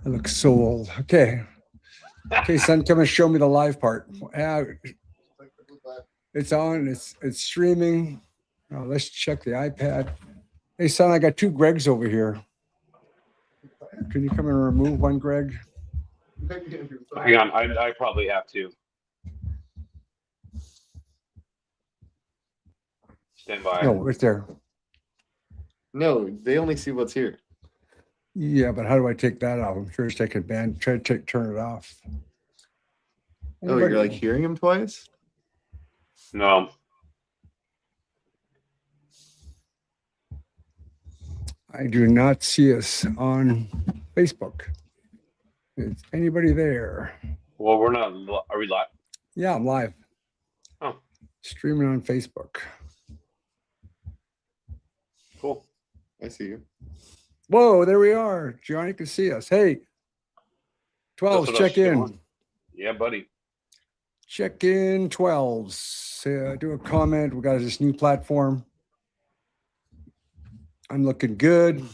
I look so old. Okay. Okay, son, come and show me the live part. It's on. It's streaming. Let's check the iPad. Hey, son, I got two Gregs over here. Can you come and remove one Greg? Hang on, I probably have to. Stand by. No, right there. No, they only see what's here. Yeah, but how do I take that off? I'm sure it's taking band. Try to turn it off. Oh, you're like hearing him twice? No. I do not see us on Facebook. Is anybody there? Well, we're not. Are we live? Yeah, I'm live. Oh, Streaming on Facebook. cool. I see you. Whoa, there we are. Johnny can see us. Hey, 12s, check in. Yeah, buddy. Check in 12s. Do a comment. We got this new platform. I'm looking good.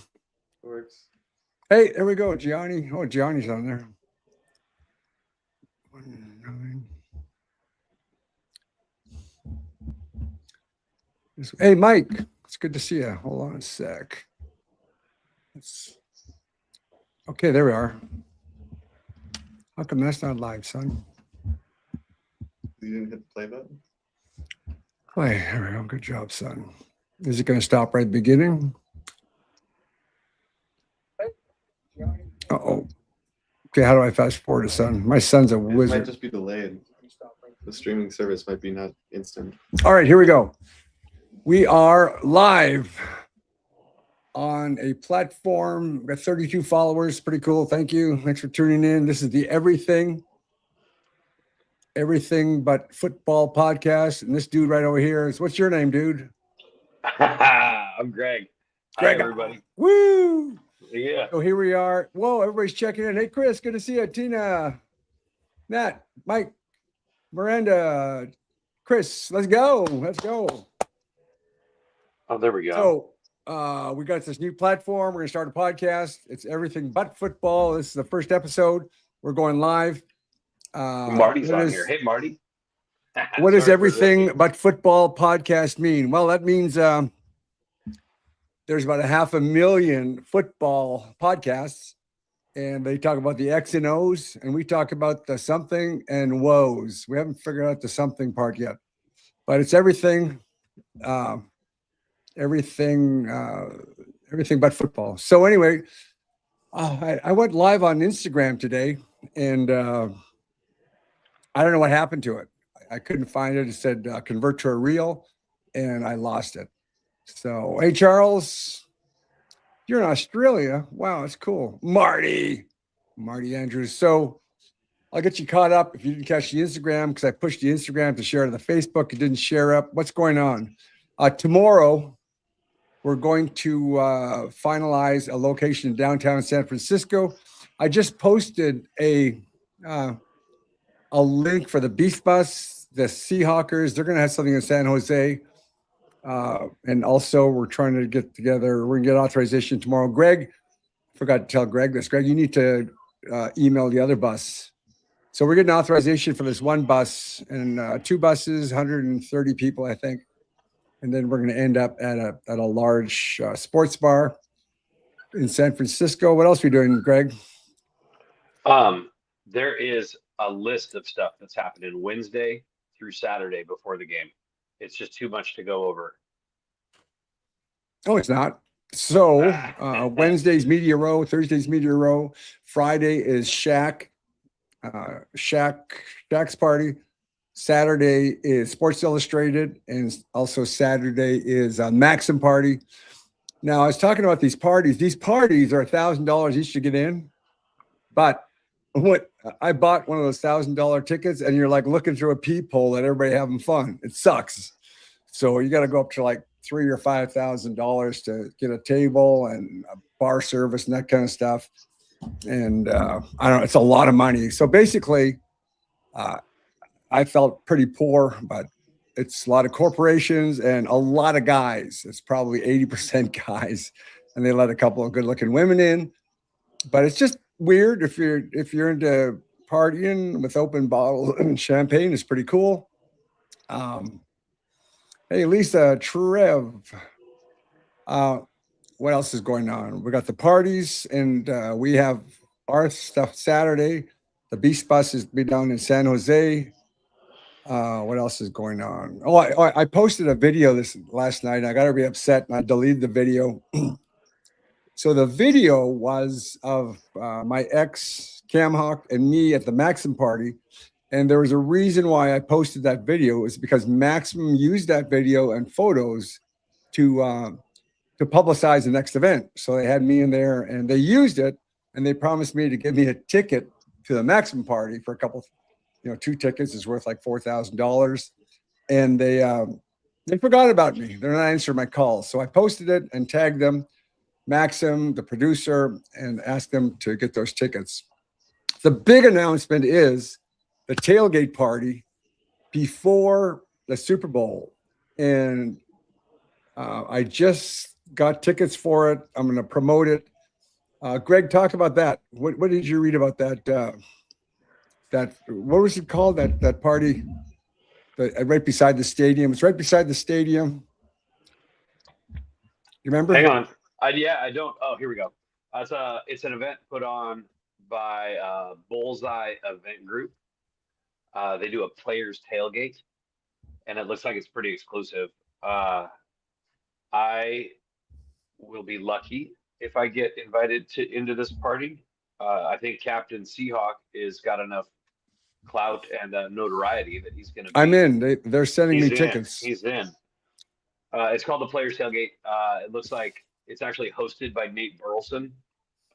Works. Hey, there we go, Gianni. Oh, Gianni's on there. 19. Hey, Mike. It's good to see you. Hold on a sec. Okay, there we are. How come that's not live, son? You didn't hit the play button? Play. There we go. Good job, son. Is it going to stop right at the beginning? Uh-oh. Okay, how do I fast forward to son? My son's a It might wizard. just be delayed. The streaming service might be not instant. All right, here we go. We are live on a platform. We've got 32 followers. Pretty cool. Thank you. Thanks for tuning in. This is the Everything But Football podcast. And this dude right over here is, what's your name, dude? I'm Greg. Greg. Hi, everybody. Woo! Yeah. So here we are. Whoa, everybody's checking in. Hey, Chris, good to see you. Tina, Matt, Mike, Miranda, Chris, let's go. Let's go. Oh, there we go. So we got this new platform. We're going to start a podcast. It's Everything But Football. This is the first episode. We're going live. Marty's on here. Hey, Marty. What does Everything But Football podcast mean? Well, that means there's about 500,000 football podcasts, and they talk about the X and O's, and we talk about the something and woes. We haven't figured out the something part yet, but it's everything but football. So anyway, I went live on Instagram today, and I don't know what happened to it. I couldn't find it. It said convert to a reel, and I lost it. So, hey, Charles, you're in Australia. Wow, that's cool. Marty Andrews. So I'll get you caught up if you didn't catch the Instagram, because I pushed the Instagram to share to the Facebook. It didn't share up. What's going on? Tomorrow, we're going to finalize a location in downtown San Francisco. I just posted a link for the Beast Bus, the Seahawkers. They're going to have something in San Jose. And also, we're trying to get together. We're going to get authorization tomorrow. Greg, forgot to tell Greg this. Greg, you need to email the other bus. So we're getting authorization for this one bus and 2 buses, 130 people, I think. And then we're going to end up at a large sports bar in San Francisco. What else are we doing, Greg? There is a list of stuff that's happening Wednesday through Saturday before the game. It's just too much to go over. Oh, it's not. So Wednesday's Media Row, Thursday's Media Row, Friday is Shaq's party. Saturday is Sports Illustrated, and also Saturday is Maxim party. Now, I was talking about these parties. These parties are $1,000 each to get in, but what I bought one of those $1,000 tickets, and you're like looking through a peephole at everybody having fun. It sucks. So you got to go up to like $3,000 or $5,000 to get a table and a bar service and that kind of stuff. And I don't know, it's a lot of money. So basically, I felt pretty poor, but it's a lot of corporations and a lot of guys. It's probably 80% guys, and they let a couple of good-looking women in. But it's just weird if you're into partying with open bottles and champagne. It's pretty cool. Hey, Lisa, Trev. What else is going on? We got the parties, and we have our stuff Saturday. The Beast Bus is be down in San Jose. What else is going on? Oh, I posted a video this last night. And I got to be upset, and I deleted the video. So the video was of my ex Cam Hawk and me at the Maxim party, and there was a reason why I posted that video. It was because Maxim used that video and photos to publicize the next event. So they had me in there, and they used it, and they promised me to give me a ticket to the Maxim party for a couple. 2 tickets is worth like $4,000, and they forgot about me. They're not answering my calls. So I posted it and tagged them, Maxim, the producer, and asked them to get those tickets. The big announcement is the tailgate party before the Super Bowl, and I just got tickets for it. I'm going to promote it. Greg, talk about that. What did you read about that? What was it called? That party right beside the stadium. It's right beside the stadium. You remember? Hang on. I don't. Oh, here we go. It's an event put on by Bullseye Event Group. They do a players tailgate, and it looks like it's pretty exclusive. I will be lucky if I get invited into this party. I think Captain Seahawk is got enough clout and notoriety that he's going to be. I'm in. They're sending me tickets. He's in. It's called the Players Tailgate. It looks like it's actually hosted by Nate Burleson,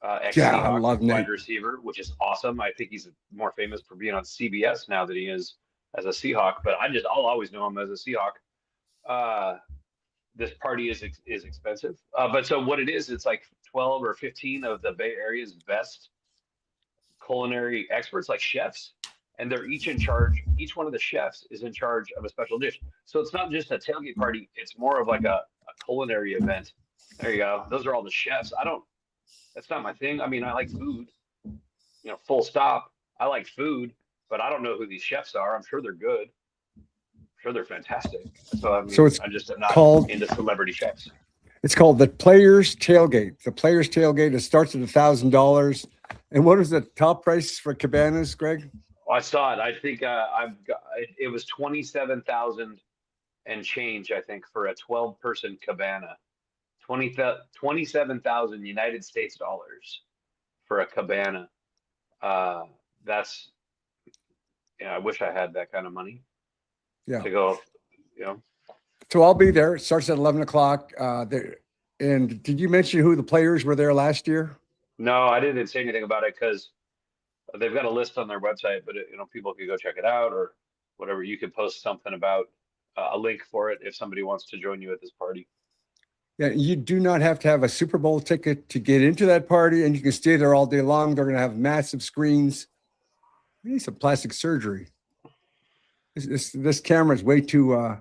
I love Nate. wide receiver, which is awesome. I think he's more famous for being on CBS now than he is as a Seahawk, but I'll always know him as a Seahawk. This party is expensive, but so what it is, it's like 12 or 15 of the Bay Area's best culinary experts, like chefs, and they're each in charge. Each one of the chefs is in charge of a special dish. So it's not just a tailgate party. It's more of like a culinary event. There you go. Those are all the chefs. That's not my thing. I mean, I like food, full stop. I like food, but I don't know who these chefs are. I'm sure they're good. I'm sure they're fantastic. So I'm just not into celebrity chefs. It's called the Players Tailgate. The Players Tailgate, it starts at $1,000. And what is the top price for cabanas, Greg? I saw it. I think it was 27,000 and change, I think, for a 12-person cabana. 27,000 United States dollars for a cabana. That's, I wish I had that kind of money. Yeah. To go, So I'll be there. It starts at 11 o'clock. And did you mention who the players were there last year? No, I didn't say anything about it because they've got a list on their website, but people could go check it out or whatever. You could post something about a link for it if somebody wants to join you at this party. Yeah, you do not have to have a Super Bowl ticket to get into that party, and you can stay there all day long. They're going to have massive screens. We need some plastic surgery. This camera is way too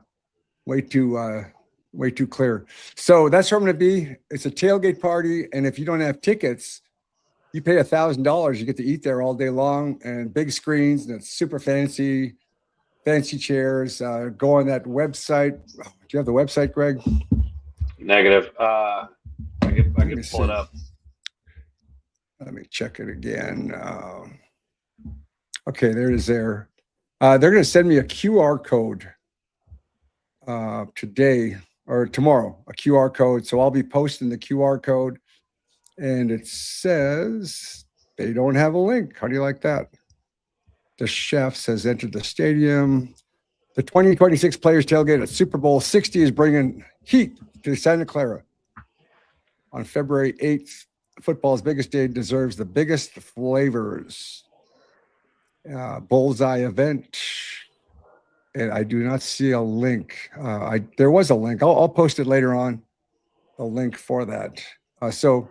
clear. So that's where I'm going to be. It's a tailgate party, and if you don't have tickets, you pay $1,000. You get to eat there all day long, and big screens, and it's super fancy chairs. Go on that website. Do you have the website, Greg? Negative. I can pull it up. Let me check it again. Okay, there it is there. They're going to send me a QR code today or tomorrow, a QR code. So I'll be posting the QR code. And it says they don't have a link. How do you like that? The chefs has entered the stadium. The 2026 Players Tailgate at Super Bowl 60 is bringing heat to Santa Clara. On February 8th, football's biggest day deserves the biggest flavors. Bullseye event. And I do not see a link. There was a link. I'll post it later on, a link for that. So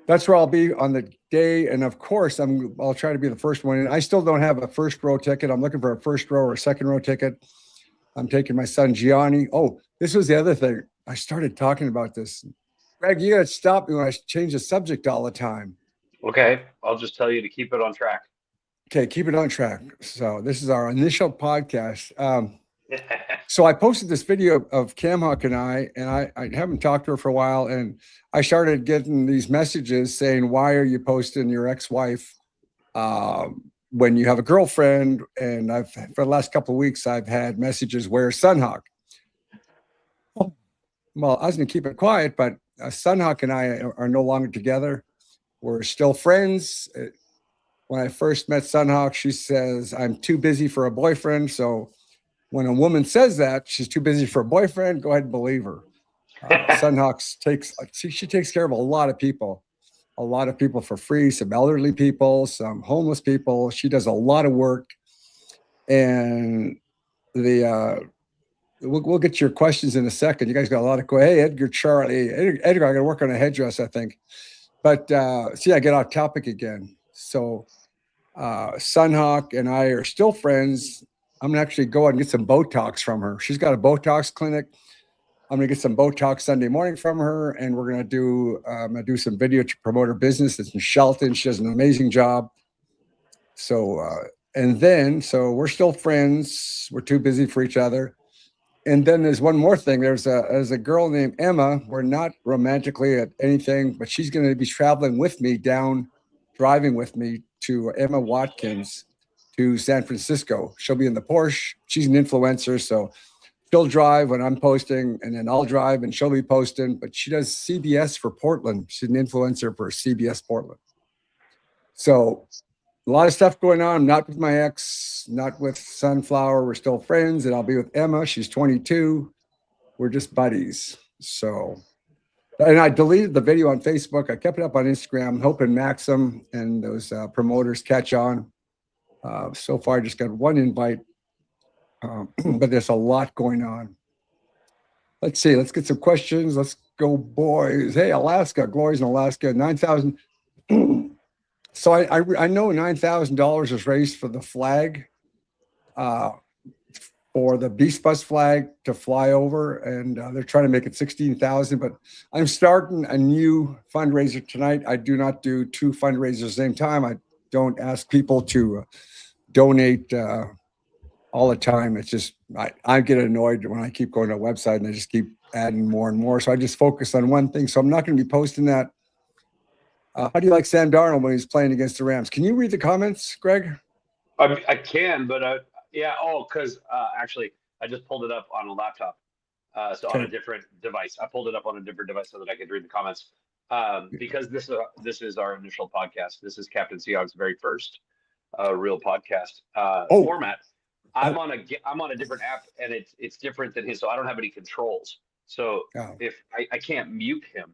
that's where I'll be on the day. And of course, I'll try to be the first one in. I still don't have a first row ticket. I'm looking for a first row or a second row ticket. I'm taking my son, Gianni. Oh, this was the other thing. I started talking about this. Greg, you got to stop me when I change the subject all the time. Okay, I'll just tell you to keep it on track. Okay, keep it on track. So this is our initial podcast. So I posted this video of Cam Huck and I haven't talked to her for a while, and I started getting these messages saying, "Why are you posting your ex-wife when you have a girlfriend?" And I've for the last couple of weeks I've had messages, "Where's Sunhawk?" Well, I was going to keep it quiet, but Sunhawk and I are no longer together. We're still friends. When I first met Sunhawk, she says, "I'm too busy for a boyfriend." So when a woman says that she's too busy for a boyfriend, go ahead and believe her. Sunhawk she takes care of a lot of people for free, some elderly people, some homeless people. She does a lot of work. And we'll get your questions in a second. You guys got a lot of hey, Edgar, Charlie, Edgar, I got to work on a headdress, I think. But see, I get off topic again. So Sunhawk and I are still friends. I'm gonna actually go out and get some Botox from her. She's got a Botox clinic. I'm gonna get some Botox Sunday morning from her, and we're gonna do some video to promote her business. It's in Shelton. She does an amazing job. So so we're still friends. We're too busy for each other. And then there's one more thing. There's a girl named Emma. We're not romantically at anything, but she's going to be traveling with me driving with me to Emma Watkins to San Francisco. She'll be in the Porsche. She's an influencer, so she'll drive when I'm posting, and then I'll drive and she'll be posting. But she does CBS for Portland. She's an influencer for CBS Portland. So a lot of stuff going on. I'm not with my ex, not with Sunflower. We're still friends, and I'll be with Emma. She's 22. We're just buddies. So, and I deleted the video on Facebook. I kept it up on Instagram, hoping Maxim and those promoters catch on. So far, I just got one invite, but there's a lot going on. Let's see. Let's get some questions. Let's go, boys. Hey, Alaska. Glory's in Alaska. 9,000. So I know $9,000 is raised for the flag, for the Beast Bus flag to fly over, and they're trying to make it 16,000. But I'm starting a new fundraiser tonight. I do not do two fundraisers at the same time. I don't ask people to donate all the time. It's just I get annoyed when I keep going to a website and I just keep adding more and more. So I just focus on one thing. So I'm not going to be posting that. How do you like Sam Darnold when he's playing against the Rams? Can you read the comments, Greg? I can, but yeah. Oh, because actually, I just pulled it up on a laptop, so on a different device. I pulled it up on a different device so that I could read the comments. Because this is our initial podcast. This is Captain Seahawks' very first real podcast format. I'm on a different app, and it's different than his, so I don't have any controls. So if I can't mute him.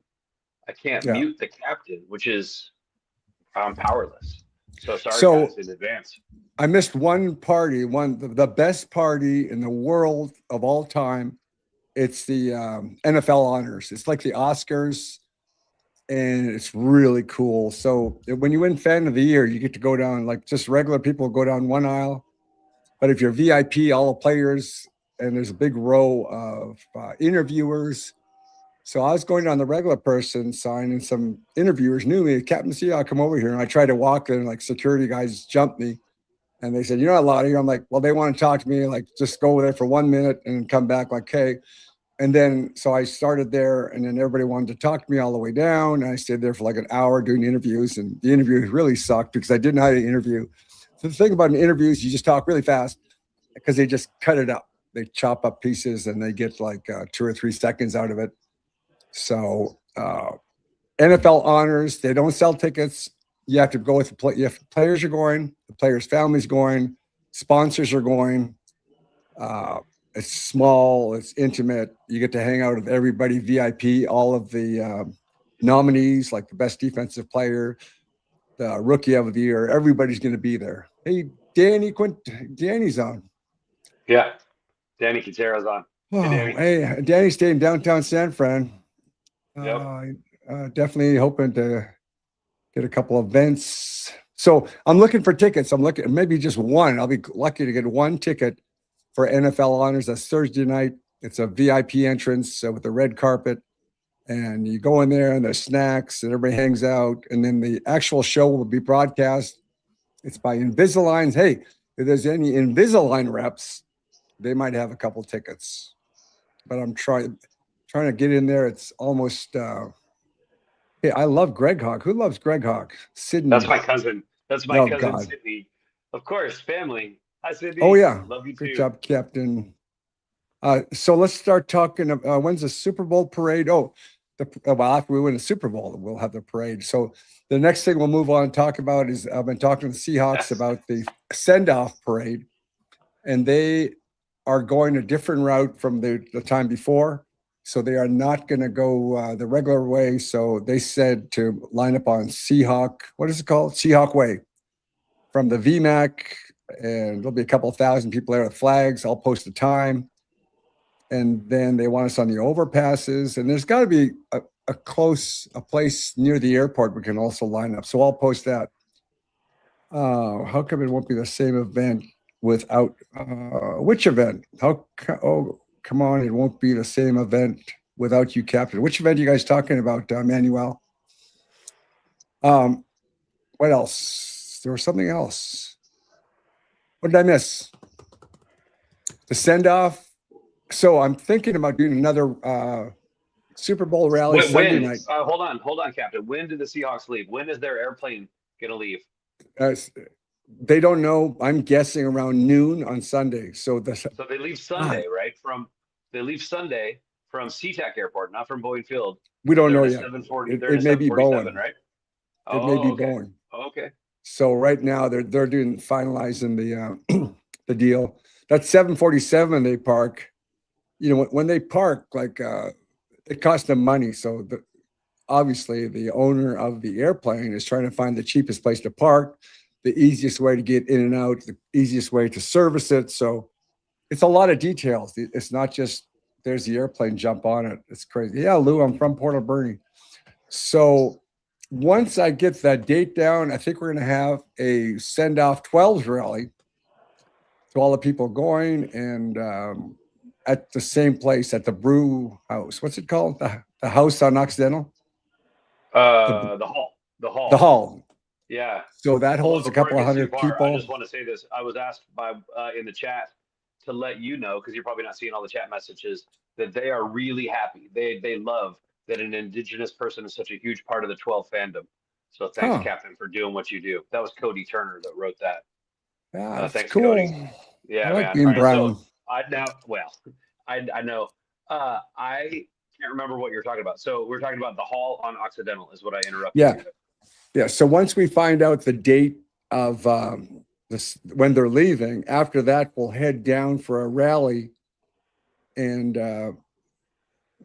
I can't mute the captain, which is I'm powerless. So sorry guys in advance. I missed one party, the best party in the world of all time. It's the NFL honors. It's like the Oscars, and it's really cool. So when you win Fan of the Year, you get to go down, like just regular people go down one aisle. But if you're VIP, all the players, and there's a big row of interviewers. So I was going down the regular person sign, and some interviewers knew me. Captain Seahawk, come over here. And I tried to walk in, like security guys jumped me. And they said, "You're not allowed here." I'm like, "Well, they want to talk to me. Like, just go over there for 1 minute and come back." Like, "Hey." And then, so I started there, and then everybody wanted to talk to me all the way down. And I stayed there for like an hour doing interviews, and the interviews really sucked because I didn't know how to interview. So the thing about an interview is you just talk really fast because they just cut it up. They chop up pieces and they get like 2 or 3 seconds out of it. So NFL honors, they don't sell tickets. You have to go with the players are going, the players' families going, sponsors are going. It's small, it's intimate. You get to hang out with everybody, VIP, all of the nominees, like the best defensive player, the rookie of the year. Everybody's going to be there. Hey, Danny's on. Yeah, Danny Quintero's on. Hey, Danny stayed in downtown San Fran. Yep. Definitely hoping to get a couple events. So I'm looking for tickets. I'm looking maybe just one. I'll be lucky to get one ticket for NFL honors. That's Thursday night. It's a VIP entrance with a red carpet. And you go in there and there's snacks and everybody hangs out. And then the actual show will be broadcast. It's by Invisaligns. Hey, if there's any Invisalign reps, they might have a couple tickets. But I'm trying to get in there. It's almost hey, I love Greg Hawk. Who loves Greg Hawk? Sydney. That's my cousin. That's my Oh, cousin God. Sydney. Of course, family. Hi, Sydney. Oh, yeah. Love you Good too. job, Captain. So let's start talking. When's the Super Bowl parade? Oh, well, after we win the Super Bowl, we'll have the parade. So the next thing we'll move on and talk about is I've been talking to the Seahawks about the send-off parade, and they are going a different route from the time before. So they are not going to go the regular way. So they said to line up on Seahawk. What is it called? Seahawk Way from the VMAC, and there'll be a couple thousand people there with flags. I'll post the time. And then they want us on the overpasses, and there's got to be a place near the airport we can also line up. So I'll post that. How come it won't be the same event without which event? Oh, come on, it won't be the same event without you, Captain. Which event are you guys talking about, Manuel? What else? There was something else. What did I miss? The send-off. So I'm thinking about doing another Super Bowl rally Sunday night. Hold on, Captain. When do the Seahawks leave? When is their airplane going to leave? They don't know. I'm guessing around noon on Sunday. So they leave Sunday, right? They leave Sunday from SeaTac Airport, not from Boeing Field. We don't know yet. It may be Boeing, right? It may be Boeing. Okay. So right now they're doing finalizing the the deal. That 747 they park. You know, when they park, like it costs them money. So obviously the owner of the airplane is trying to find the cheapest place to park, the easiest way to get in and out, the easiest way to service it. So it's a lot of details. It's not just there's the airplane, jump on it. It's crazy. Yeah, Lou, I'm from Port Alberni. So once I get that date down, I think we're going to have a send-off 12s rally to all the people going, and at the same place at the brew house. What's it called? The house on Occidental? The hall. The hall. Yeah. So that holds a couple of hundred people. I just want to say this. I was asked by in the chat to let you know, because you're probably not seeing all the chat messages, that they are really happy. They love that an Indigenous person is such a huge part of the 12 fandom. So thanks, Captain, for doing what you do. That was Cody Turner that wrote that. Yeah, thanks, cool. Cody. Yeah, I like man. being brown. So I know. I can't remember what you're talking about. So we're talking about the hall on Occidental is what I interrupted. Yeah. Yeah. So once we find out the date of when they're leaving, after that, we'll head down for a rally, and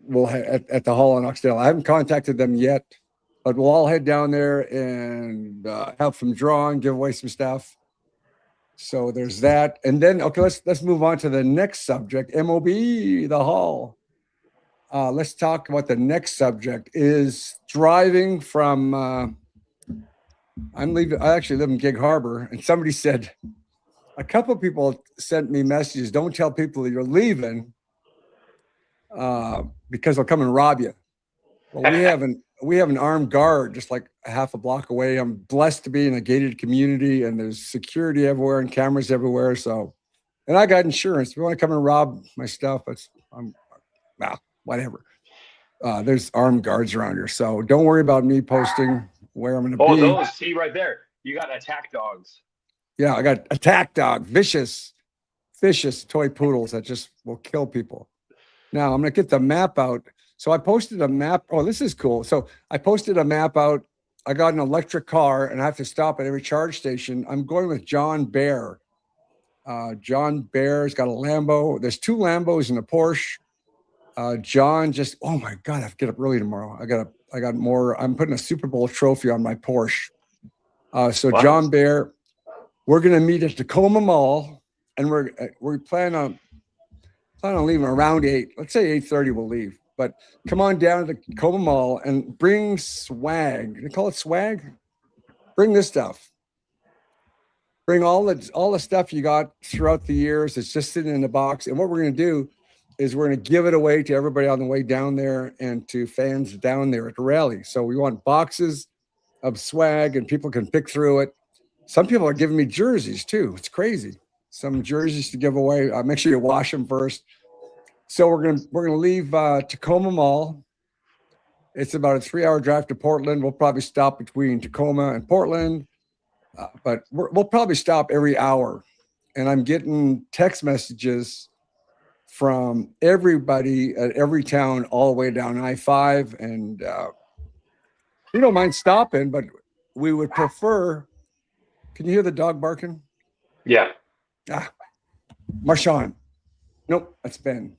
we'll at the hall on Occidental. I haven't contacted them yet, but we'll all head down there and have some drawing, give away some stuff. So there's that. And then, okay, let's move on to the next subject, MOB, the hall. Let's talk about the next subject is driving from, I actually live in Gig Harbor, and somebody said, a couple of people sent me messages, don't tell people that you're leaving because they'll come and rob you. Well, we have an armed guard just like a half a block away. I'm blessed to be in a gated community, and there's security everywhere and cameras everywhere. So, and I got insurance. If you want to come and rob my stuff, whatever. There's armed guards around here. So don't worry about me posting where I'm going to be. Oh, those, see right there. You got attack dogs. Yeah, I got attack dog, vicious toy poodles that just will kill people. Now I'm going to get the map out. So I posted a map. Oh, this is cool. So I posted a map out. I got an electric car, and I have to stop at every charge station. I'm going with John Bear. John Bear's got a Lambo. There's 2 Lambos and a Porsche. John just, oh my God, I have to get up early tomorrow. I got more. I'm putting a Super Bowl trophy on my Porsche. So wow. John Bear, we're going to meet at Tacoma Mall, and we plan on leaving around 8. Let's say 8:30 we'll leave. But come on down to the Tacoma Mall and bring swag. They call it swag? Bring this stuff. Bring all the stuff you got throughout the years. It's just sitting in the box. And what we're going to do is we're going to give it away to everybody on the way down there and to fans down there at the rally. So we want boxes of swag and people can pick through it. Some people are giving me jerseys too. It's crazy. Some jerseys to give away. Make sure you wash them first. So we're gonna leave Tacoma Mall. It's about a 3-hour drive to Portland. We'll probably stop between Tacoma and Portland, but we'll probably stop every hour. And I'm getting text messages from everybody at every town all the way down I-5. And we don't mind stopping, but we would prefer. Can you hear the dog barking? Yeah. Marshawn. Nope, that's Ben.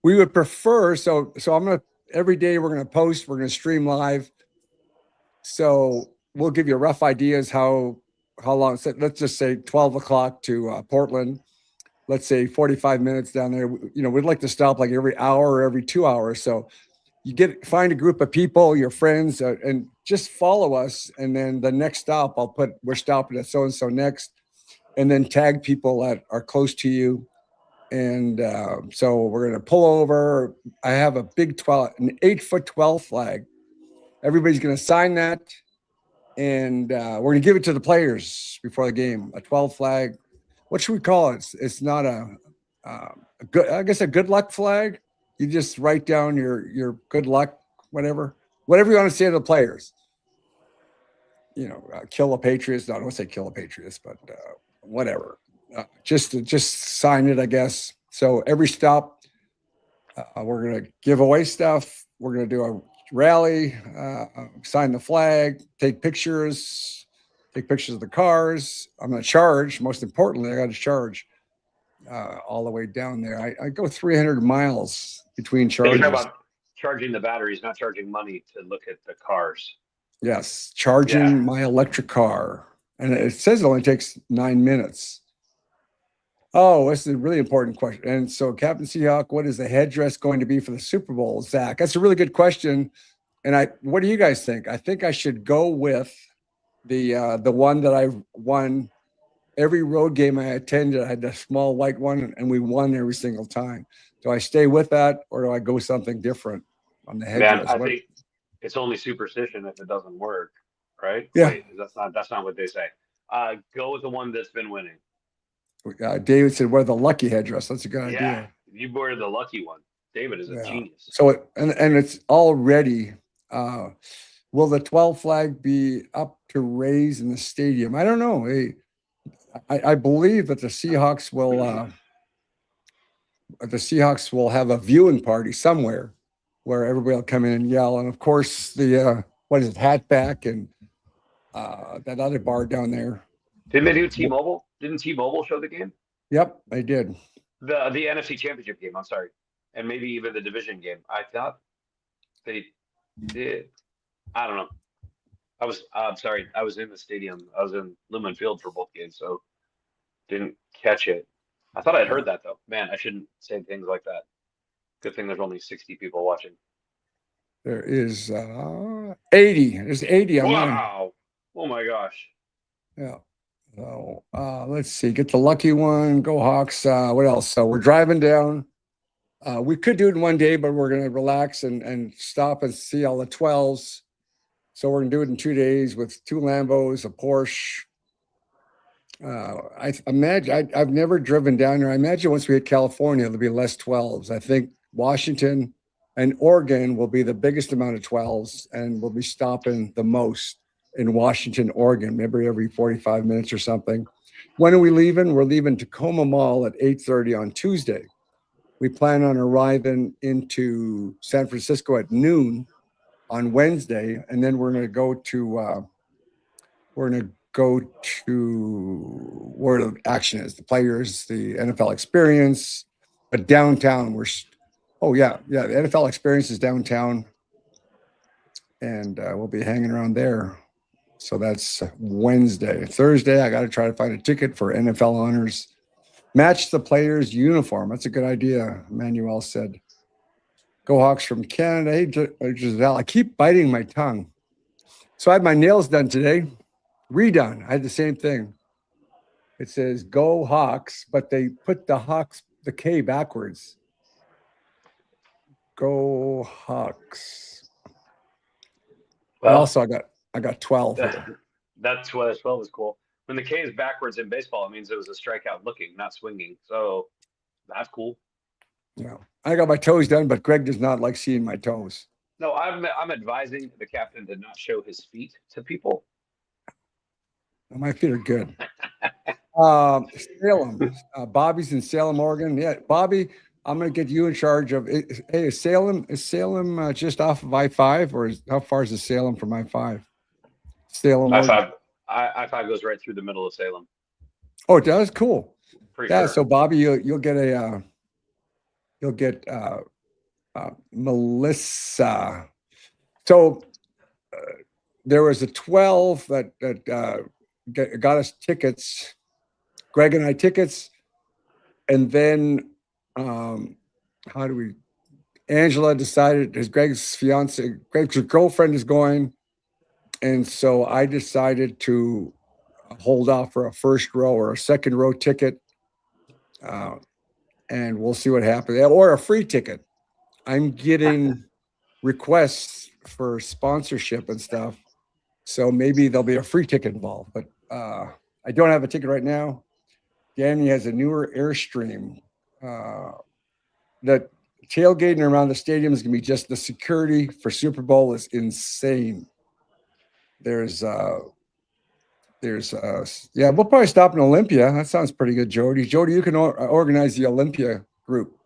We would prefer, so I'm gonna every day we're gonna post, we're gonna stream live. So we'll give you rough ideas how long. Let's just say 12 o'clock to Portland. Let's say 45 minutes down there. You know, we'd like to stop like every hour or every 2 hours. So you find a group of people, your friends, and just follow us. And then the next stop, I'll put we're stopping at so and so next, and then tag people that are close to you. And so we're going to pull over. I have a big an 8-foot 12 flag. Everybody's going to sign that. And we're going to give it to the players before the game. A 12 flag. What should we call it? It's not a good luck flag. You just write down your good luck, whatever you want to say to the players. You know, kill a Patriots. No, I don't want to say kill a Patriots, but whatever. Just sign it, I guess. So every stop, we're going to give away stuff. We're going to do a rally, sign the flag, take pictures of the cars. I'm going to charge. Most importantly, I got to charge all the way down there. I go 300 miles between charges. You're talking about charging the batteries, not charging money to look at the cars. Yes, charging my electric car. And it says it only takes 9 minutes. Oh, this is a really important question. And so, Captain Seahawk, what is the headdress going to be for the Super Bowl, Zach? That's a really good question. And what do you guys think? I think I should go with the one that I've won every road game I attended. I had the small white one, and we won every single time. Do I stay with that, or do I go something different on the headdress? Man, I think it's only superstition if it doesn't work, right? Yeah, Wait, that's not what they say. Go with the one that's been winning. David said, "Wear the lucky headdress." That's a good idea. Yeah, you wear the lucky one. David is a genius. So and it's already. Will the 12 flag be up to raise in the stadium? I don't know. I believe that the Seahawks will have a viewing party somewhere where everybody will come in and yell. And of course, the Hatback and that other bar down there. Didn't they do T-Mobile? Didn't T-Mobile show the game? Yep, they did. The NFC Championship game, I'm sorry. And maybe even the division game. I thought they did. I don't know. I'm sorry. I was in the stadium. I was in Lumen Field for both games, so didn't catch it. I thought I'd heard that, though. Man, I shouldn't say things like that. Good thing there's only 60 people watching. There is 80. There's 80 on mine. Wow. Oh, my gosh. Yeah. So let's see. Get the lucky one. Go Hawks. What else? So we're driving down. We could do it in one day, but we're going to relax and stop and see all the 12s. So we're going to do it in 2 days with 2 Lambos, a Porsche. I imagine I've never driven down there. I imagine once we hit California, there'll be less 12s. I think Washington and Oregon will be the biggest amount of 12s, and we'll be stopping the most in Washington, Oregon, maybe every 45 minutes or something. When are we leaving? We're leaving Tacoma Mall at 8:30 on Tuesday. We plan on arriving into San Francisco at noon on Wednesday, and then we're going to go to where the action is, the players, the NFL experience. But downtown, the NFL experience is downtown, and we'll be hanging around there. So that's Wednesday. Thursday, I got to try to find a ticket for NFL honors. Match the player's uniform. That's a good idea, Manuel said. Go Hawks from Canada. Hey, Giselle, I keep biting my tongue. So I had my nails done today. Redone. I had the same thing. It says Go Hawks, but they put the the K backwards. Go Hawks. Well, I got 12 that, here. that's why 12 is cool. When the K is backwards in baseball, it means it was a strikeout looking, not swinging. So that's cool. Yeah. I got my toes done, but Greg does not like seeing my toes. No, I'm advising the captain to not show his feet to people. My feet are good. Salem. Bobby's in Salem, Oregon. Yeah, Bobby, I'm going to get you in charge of it. Hey, is Salem just off of I-5, or how far is the Salem from I-5? Salem, Oregon. I-5 goes right through the middle of Salem. Oh, it does? Cool. Pretty Yeah, sure. so Bobby, you'll get Melissa. So there was a 12 that got us tickets, Greg and I tickets, and then Angela decided, Greg's girlfriend is going, and so I decided to hold off for a first row or a second row ticket, and we'll see what happens, or a free ticket. I'm getting requests for sponsorship and stuff, so maybe there'll be a free ticket involved, but I don't have a ticket right now. Danny has a newer Airstream. The tailgating around the stadium is going to be just the security for Super Bowl is insane. There's yeah, we'll probably stop in Olympia. That sounds pretty good, Jody. Jody, you can organize the Olympia group.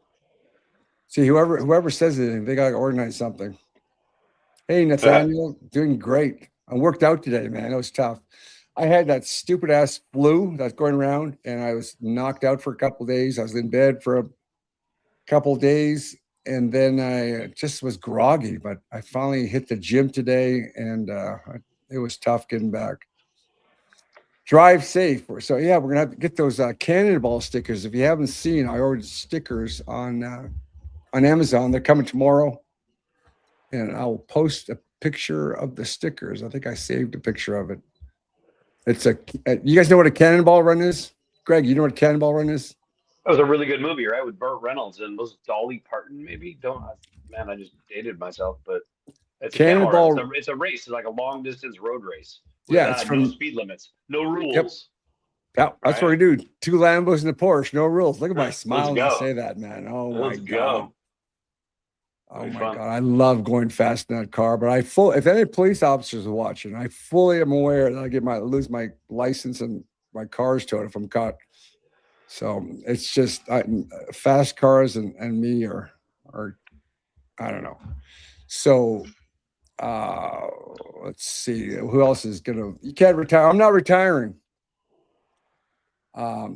See, whoever says anything, they got to organize something. Hey, Nathaniel, doing great. I worked out today, man. It was tough. I had that stupid ass flu that's going around, and I was knocked out for a couple of days. I was in bed for a couple of days, and then I just was groggy. But I finally hit the gym today, and it was tough getting back. Drive safe. So yeah, we're gonna have to get those Cannonball stickers. If you haven't seen, I ordered stickers on Amazon. They're coming tomorrow, and I'll post a picture of the stickers. I think I saved a picture of it. It's you guys know what a Cannonball Run is? Greg, you know what a Cannonball Run is? That was a really good movie, right? With Burt Reynolds and was Dolly Parton, maybe? Man, I just dated myself, but it's a Cannonball Run. It's a race. It's like a long distance road race. With, yeah, it's no speed limits, no rules. Yep. Yeah, that's what we do. 2 Lambos and a Porsche, no rules. Look at my smile when I say that, man. Oh my God. Oh my God. I love going fast in that car, but if any police officers are watching, I fully am aware that I lose my license and my car's towed if I'm caught. So it's just fast cars and me are I don't know. So let's see who else is gonna. You can't retire. I'm not retiring. I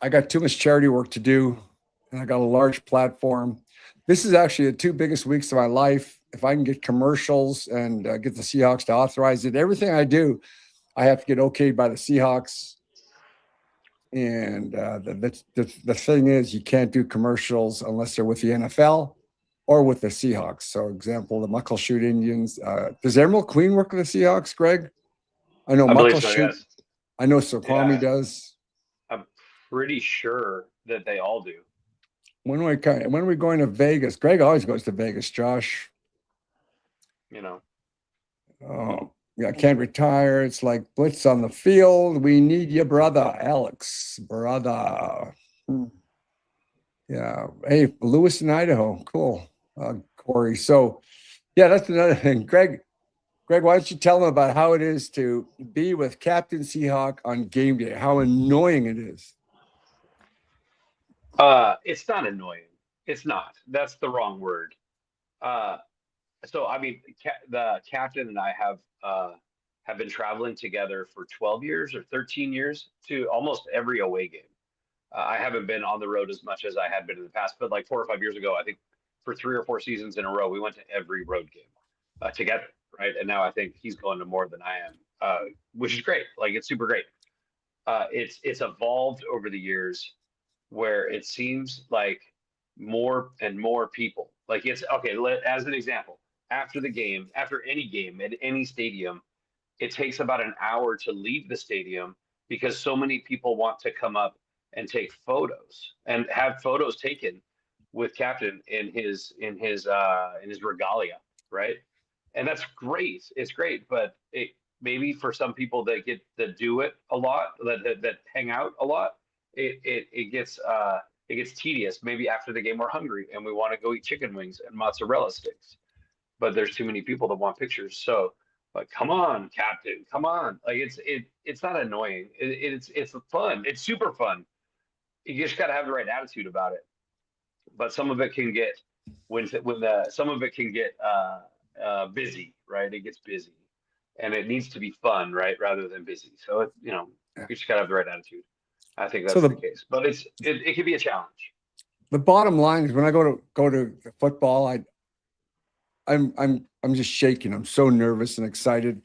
got too much charity work to do, and I got a large platform. This is actually the 2 biggest weeks of my life. If I can get commercials and get the Seahawks to authorize it, everything I do, I have to get okayed by the Seahawks. And the thing is, you can't do commercials unless they're with the NFL or with the Seahawks. So, example, the Muckleshoot Indians. Does Emerald Queen work with the Seahawks, Greg? I know Muckleshoot. Yes. I know Soquami does. I'm pretty sure that they all do. When are we going to Vegas? Greg always goes to Vegas, Josh. You know. Oh, yeah, I can't retire. It's like blitz on the field. We need you, brother. Alex, brother. Yeah. Hey, Lewis in Idaho. Cool. Corey. So, yeah, that's another thing. Greg, why don't you tell them about how it is to be with Captain Seahawk on game day? How annoying it is. It's not annoying. It's not. That's the wrong word. So I mean, the captain and I have been traveling together for 12 years or 13 years to almost every away game. I haven't been on the road as much as I had been in the past, but like 4 or 5 years ago, I think for 3 or 4 seasons in a row, we went to every road game together, right? And now I think he's going to more than I am, which is great. Like it's super great. It's evolved over the years where it seems like more and more people like it's okay. As an example, after any game at any stadium, it takes about an hour to leave the stadium because so many people want to come up and take photos and have photos taken with Captain in his regalia, right? And that's great. It's great, but it maybe for some people that do it a lot, that hang out a lot, it gets tedious. Maybe after the game we're hungry and we want to go eat chicken wings and mozzarella sticks, but there's too many people that want pictures. So, like, come on, Captain, come on. Like it's not annoying. It's fun. It's super fun. You just got to have the right attitude about it. But some of it can get some of it can get busy, right? It gets busy, and it needs to be fun, right, rather than busy. So you just gotta have the right attitude. I think So that's the case, but it can be a challenge. the bottom line is when I go to football, I'm just shaking. I'm so nervous and excited,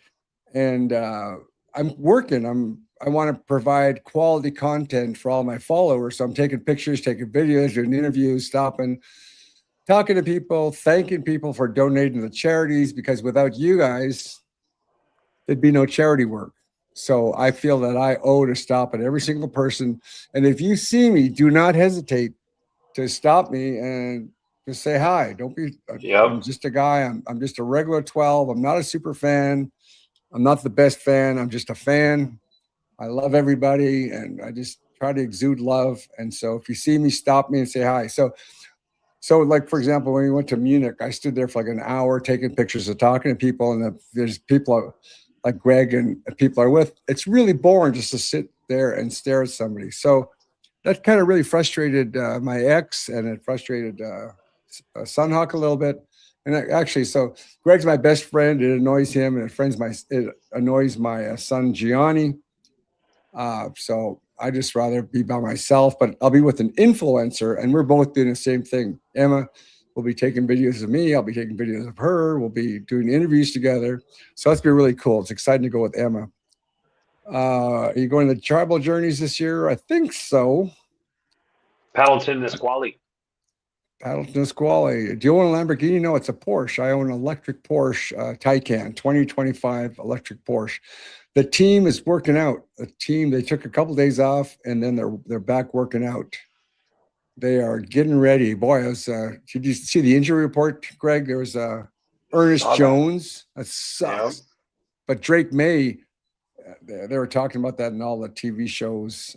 and I'm working. I want to provide quality content for all my followers. So I'm taking pictures, taking videos, doing interviews, stopping, talking to people, thanking people for donating to the charities, because without you guys, there'd be no charity work. So I feel that I owe to stop at every single person. And if you see me, do not hesitate to stop me and just say hi. Don't be, I'm Yep. just a guy. I'm just a regular 12. I'm not a super fan. I'm not the best fan. I'm just a fan. I love everybody and I just try to exude love. And so if you see me, stop me and say hi. So like, for example, when we went to Munich, I stood there for like an hour taking pictures and talking to people. And there's people like Greg and people are with. It's really boring just to sit there and stare at somebody. So that kind of really frustrated my ex, and it frustrated Sunhawk a little bit. And actually, so Greg's my best friend. It annoys him, and it annoys my son Gianni. So I just rather be by myself, but I'll be with an influencer, and we're both doing the same thing. Emma will be taking videos of me. I'll be taking videos of her. We'll be doing interviews together. So that's been really cool. It's exciting to go with Emma. Are you going to the tribal journeys this year? I think so. Paddleton Nisqually. Paddleton Squally. Do you own a Lamborghini? No, it's a Porsche. I own an electric Porsche Taycan, 2025 electric Porsche. The team is working out. They took a couple of days off, and then they're back working out. They are getting ready. Boy, did you see the injury report, Greg? There was Ernest Jones. That sucks. Yep. But Drake May, they were talking about that in all the TV shows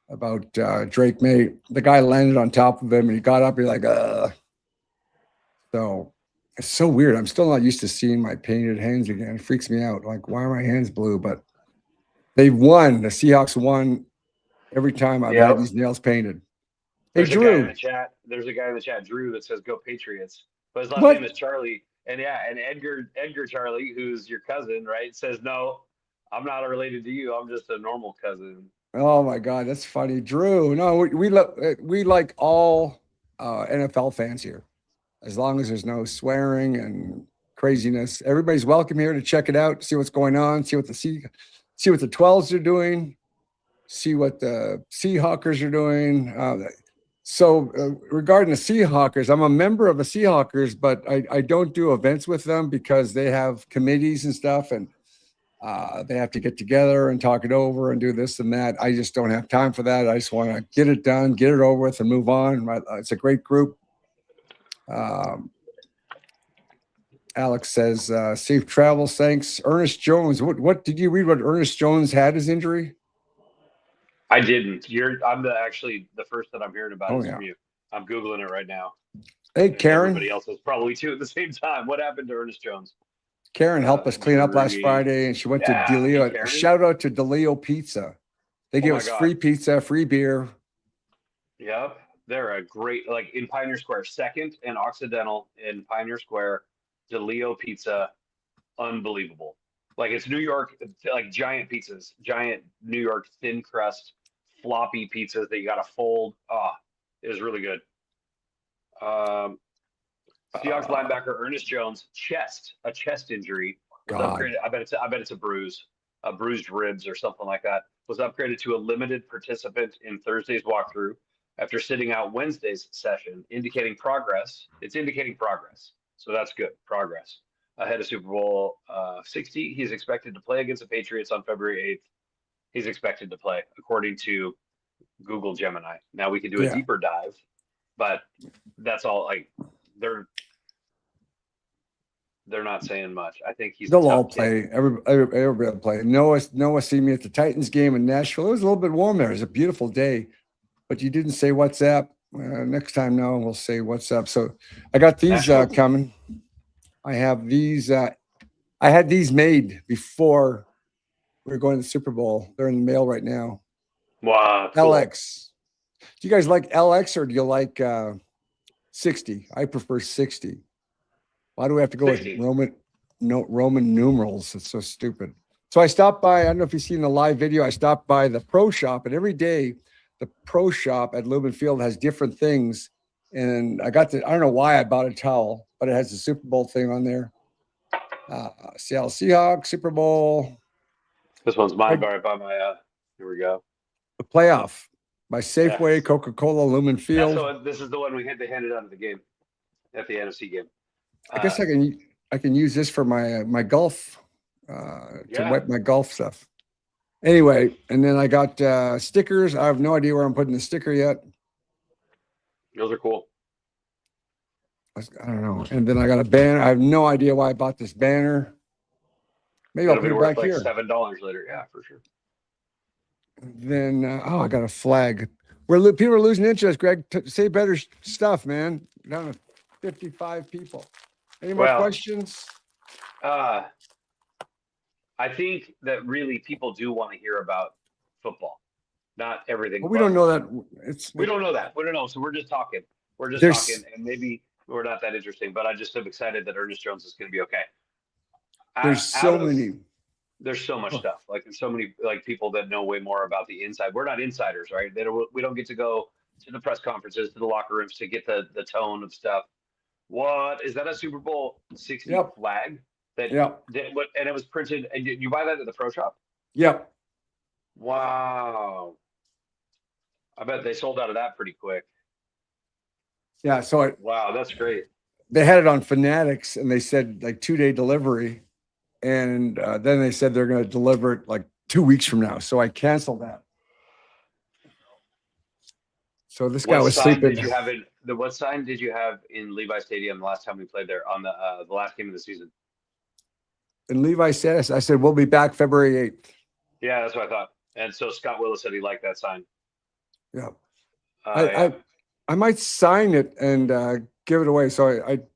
about Drake May. The guy landed on top of him, and he got up. He's like, So it's so weird. I'm still not used to seeing my painted hands again. It freaks me out. Like, why are my hands blue? But they've won. The Seahawks won every time I've had these nails painted. Hey, There's a guy in Drew. the chat. There's a guy in the chat, Drew, that says "Go Patriots," but his last What? name is Charlie. And and Edgar Charlie, who's your cousin, right? Says no, I'm not related to you. I'm just a normal cousin. Oh my God, that's funny, Drew. No, we like all NFL fans here, as long as there's no swearing and craziness. Everybody's welcome here to check it out, see what's going on, see what the 12s are doing, see what the Seahawkers are doing. Regarding the Seahawkers, I'm a member of the Seahawkers, but I don't do events with them because they have committees and stuff, and they have to get together and talk it over and do this and that. I just don't have time for that. I just want to get it done, get it over with, and move on. It's a great group. Alex says, safe travels. Thanks. Ernest Jones. What did you read what Ernest Jones had his injury? I didn't. I'm actually the first that I'm hearing about Oh, it yeah. from you. I'm Googling it right now. Hey, And Karen. everybody else is probably too at the same time. What happened to Ernest Jones? Karen helped us clean up last injury. Friday, and she went to Yeah, DeLeo. hey, Karen. Shout out to DeLeo Pizza. They give my us God. free pizza, free beer. Yep. They're a great, like in Pioneer Square, Second and Occidental in Pioneer Square, DeLeo Pizza, unbelievable. Like it's New York, like giant pizzas, giant New York thin crust, floppy pizzas that you got to fold. It was really good. Seahawks linebacker Ernest Jones, a chest injury, was upgraded. I bet it's a bruise, a bruised ribs or something like that. Was upgraded to a limited participant in Thursday's walkthrough after sitting out Wednesday's session, indicating progress. It's indicating progress, so that's good progress. Ahead of Super Bowl 60, he's expected to play against the Patriots on February 8th. He's expected to play, according to Google Gemini. Now we can do a Yeah. deeper dive, but that's all. Like they're not saying much. I think he's a They'll all tough kid. play. Everybody will play. Noah see me at the Titans game in Nashville. It was a little bit warm there. It was a beautiful day, but you didn't say what's up. Next time, no, we'll say what's up. So I got these Nashville. coming. I have these. I had these made before we were going to the Super Bowl. They're in the mail right now. Wow, cool. LX. Do you guys like LX or do you like 60? I prefer 60. Why do we have to go 60. with Roman numerals? It's so stupid. So I stopped by, I don't know if you've seen the live video, I stopped by the pro shop, and every day the pro shop at Lumen Field has different things. And I don't know why I bought a towel, but it has the Super Bowl thing on there. Seattle Seahawks, Super Bowl. This one's mine right by my, here we go. The playoff by Safeway, Yes. Coca-Cola, Lumen Field. This is the one they handed out at the game, at the NFC game. I guess I can use this for my golf to wipe my golf stuff. Anyway, and then I got stickers. I have no idea where I'm putting the sticker yet. Those are cool. I don't know. And then I got a banner. I have no idea why I bought this banner. Maybe I'll It'll put be it worth back here. $7 later. Yeah, for sure. Then I got a flag. People are losing interest. Greg, say better stuff, man. Down to 55 people. Any more questions? I think that really people do want to hear about football, not everything. But we don't know that. We don't know that. We don't know. So we're just talking. Talking, and maybe we're not that interesting. But I just am excited that Ernest Jones is going to be okay. There's so many. There's so much stuff. Like there's so many people that know way more about the inside. We're not insiders, right? We don't get to go to the press conferences, to the locker rooms to get the tone of stuff. What is that? A Super Bowl 60 flag? And it was printed. And you buy that at the pro shop? Yep. Wow. I bet they sold out of that pretty quick. Yeah. So wow, that's great. They had it on Fanatics, and they said like 2-day delivery, and then they said they're going to deliver it like 2 weeks from now. So I canceled that. So this guy was sleeping. What sign did you have in Levi Stadium the last time we played there on the last game of the season? And Levi said, I said, we'll be back February 8th. Yeah, that's what I thought. And so Scott Willis said he liked that sign. Yeah. I might sign it and give it away. So what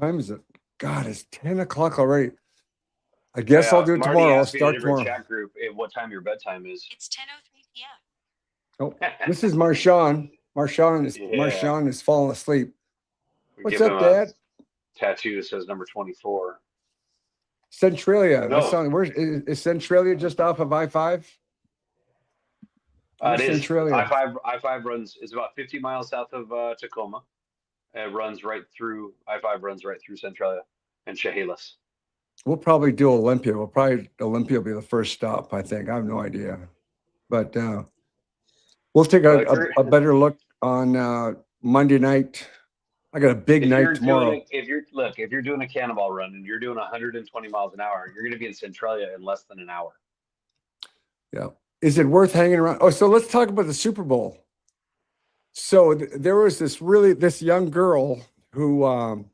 time is it? God, it's 10 o'clock already. I guess I'll do it tomorrow. I'll start tomorrow. Chat group what time your bedtime is. It's 10:03 p.m. Oh, this is Marshawn. Marshawn is falling asleep. What's up, Dad? Tattoo that says number 24. Centralia. No. Where is Centralia? Just off of I-5? It is. Centralia. I-5 runs. It's about 50 miles south of Tacoma. It runs right through. I-5 runs right through Centralia and Chehalis. We'll probably do Olympia. Olympia will be the first stop, I think. I have no idea. But we'll take a better look on Monday night. I got a big night tomorrow. If you're doing a cannonball run and you're doing 120 miles an hour, you're going to be in Centralia in less than an hour. Yeah. Is it worth hanging around? Oh, so let's talk about the Super Bowl. So there was this young girl who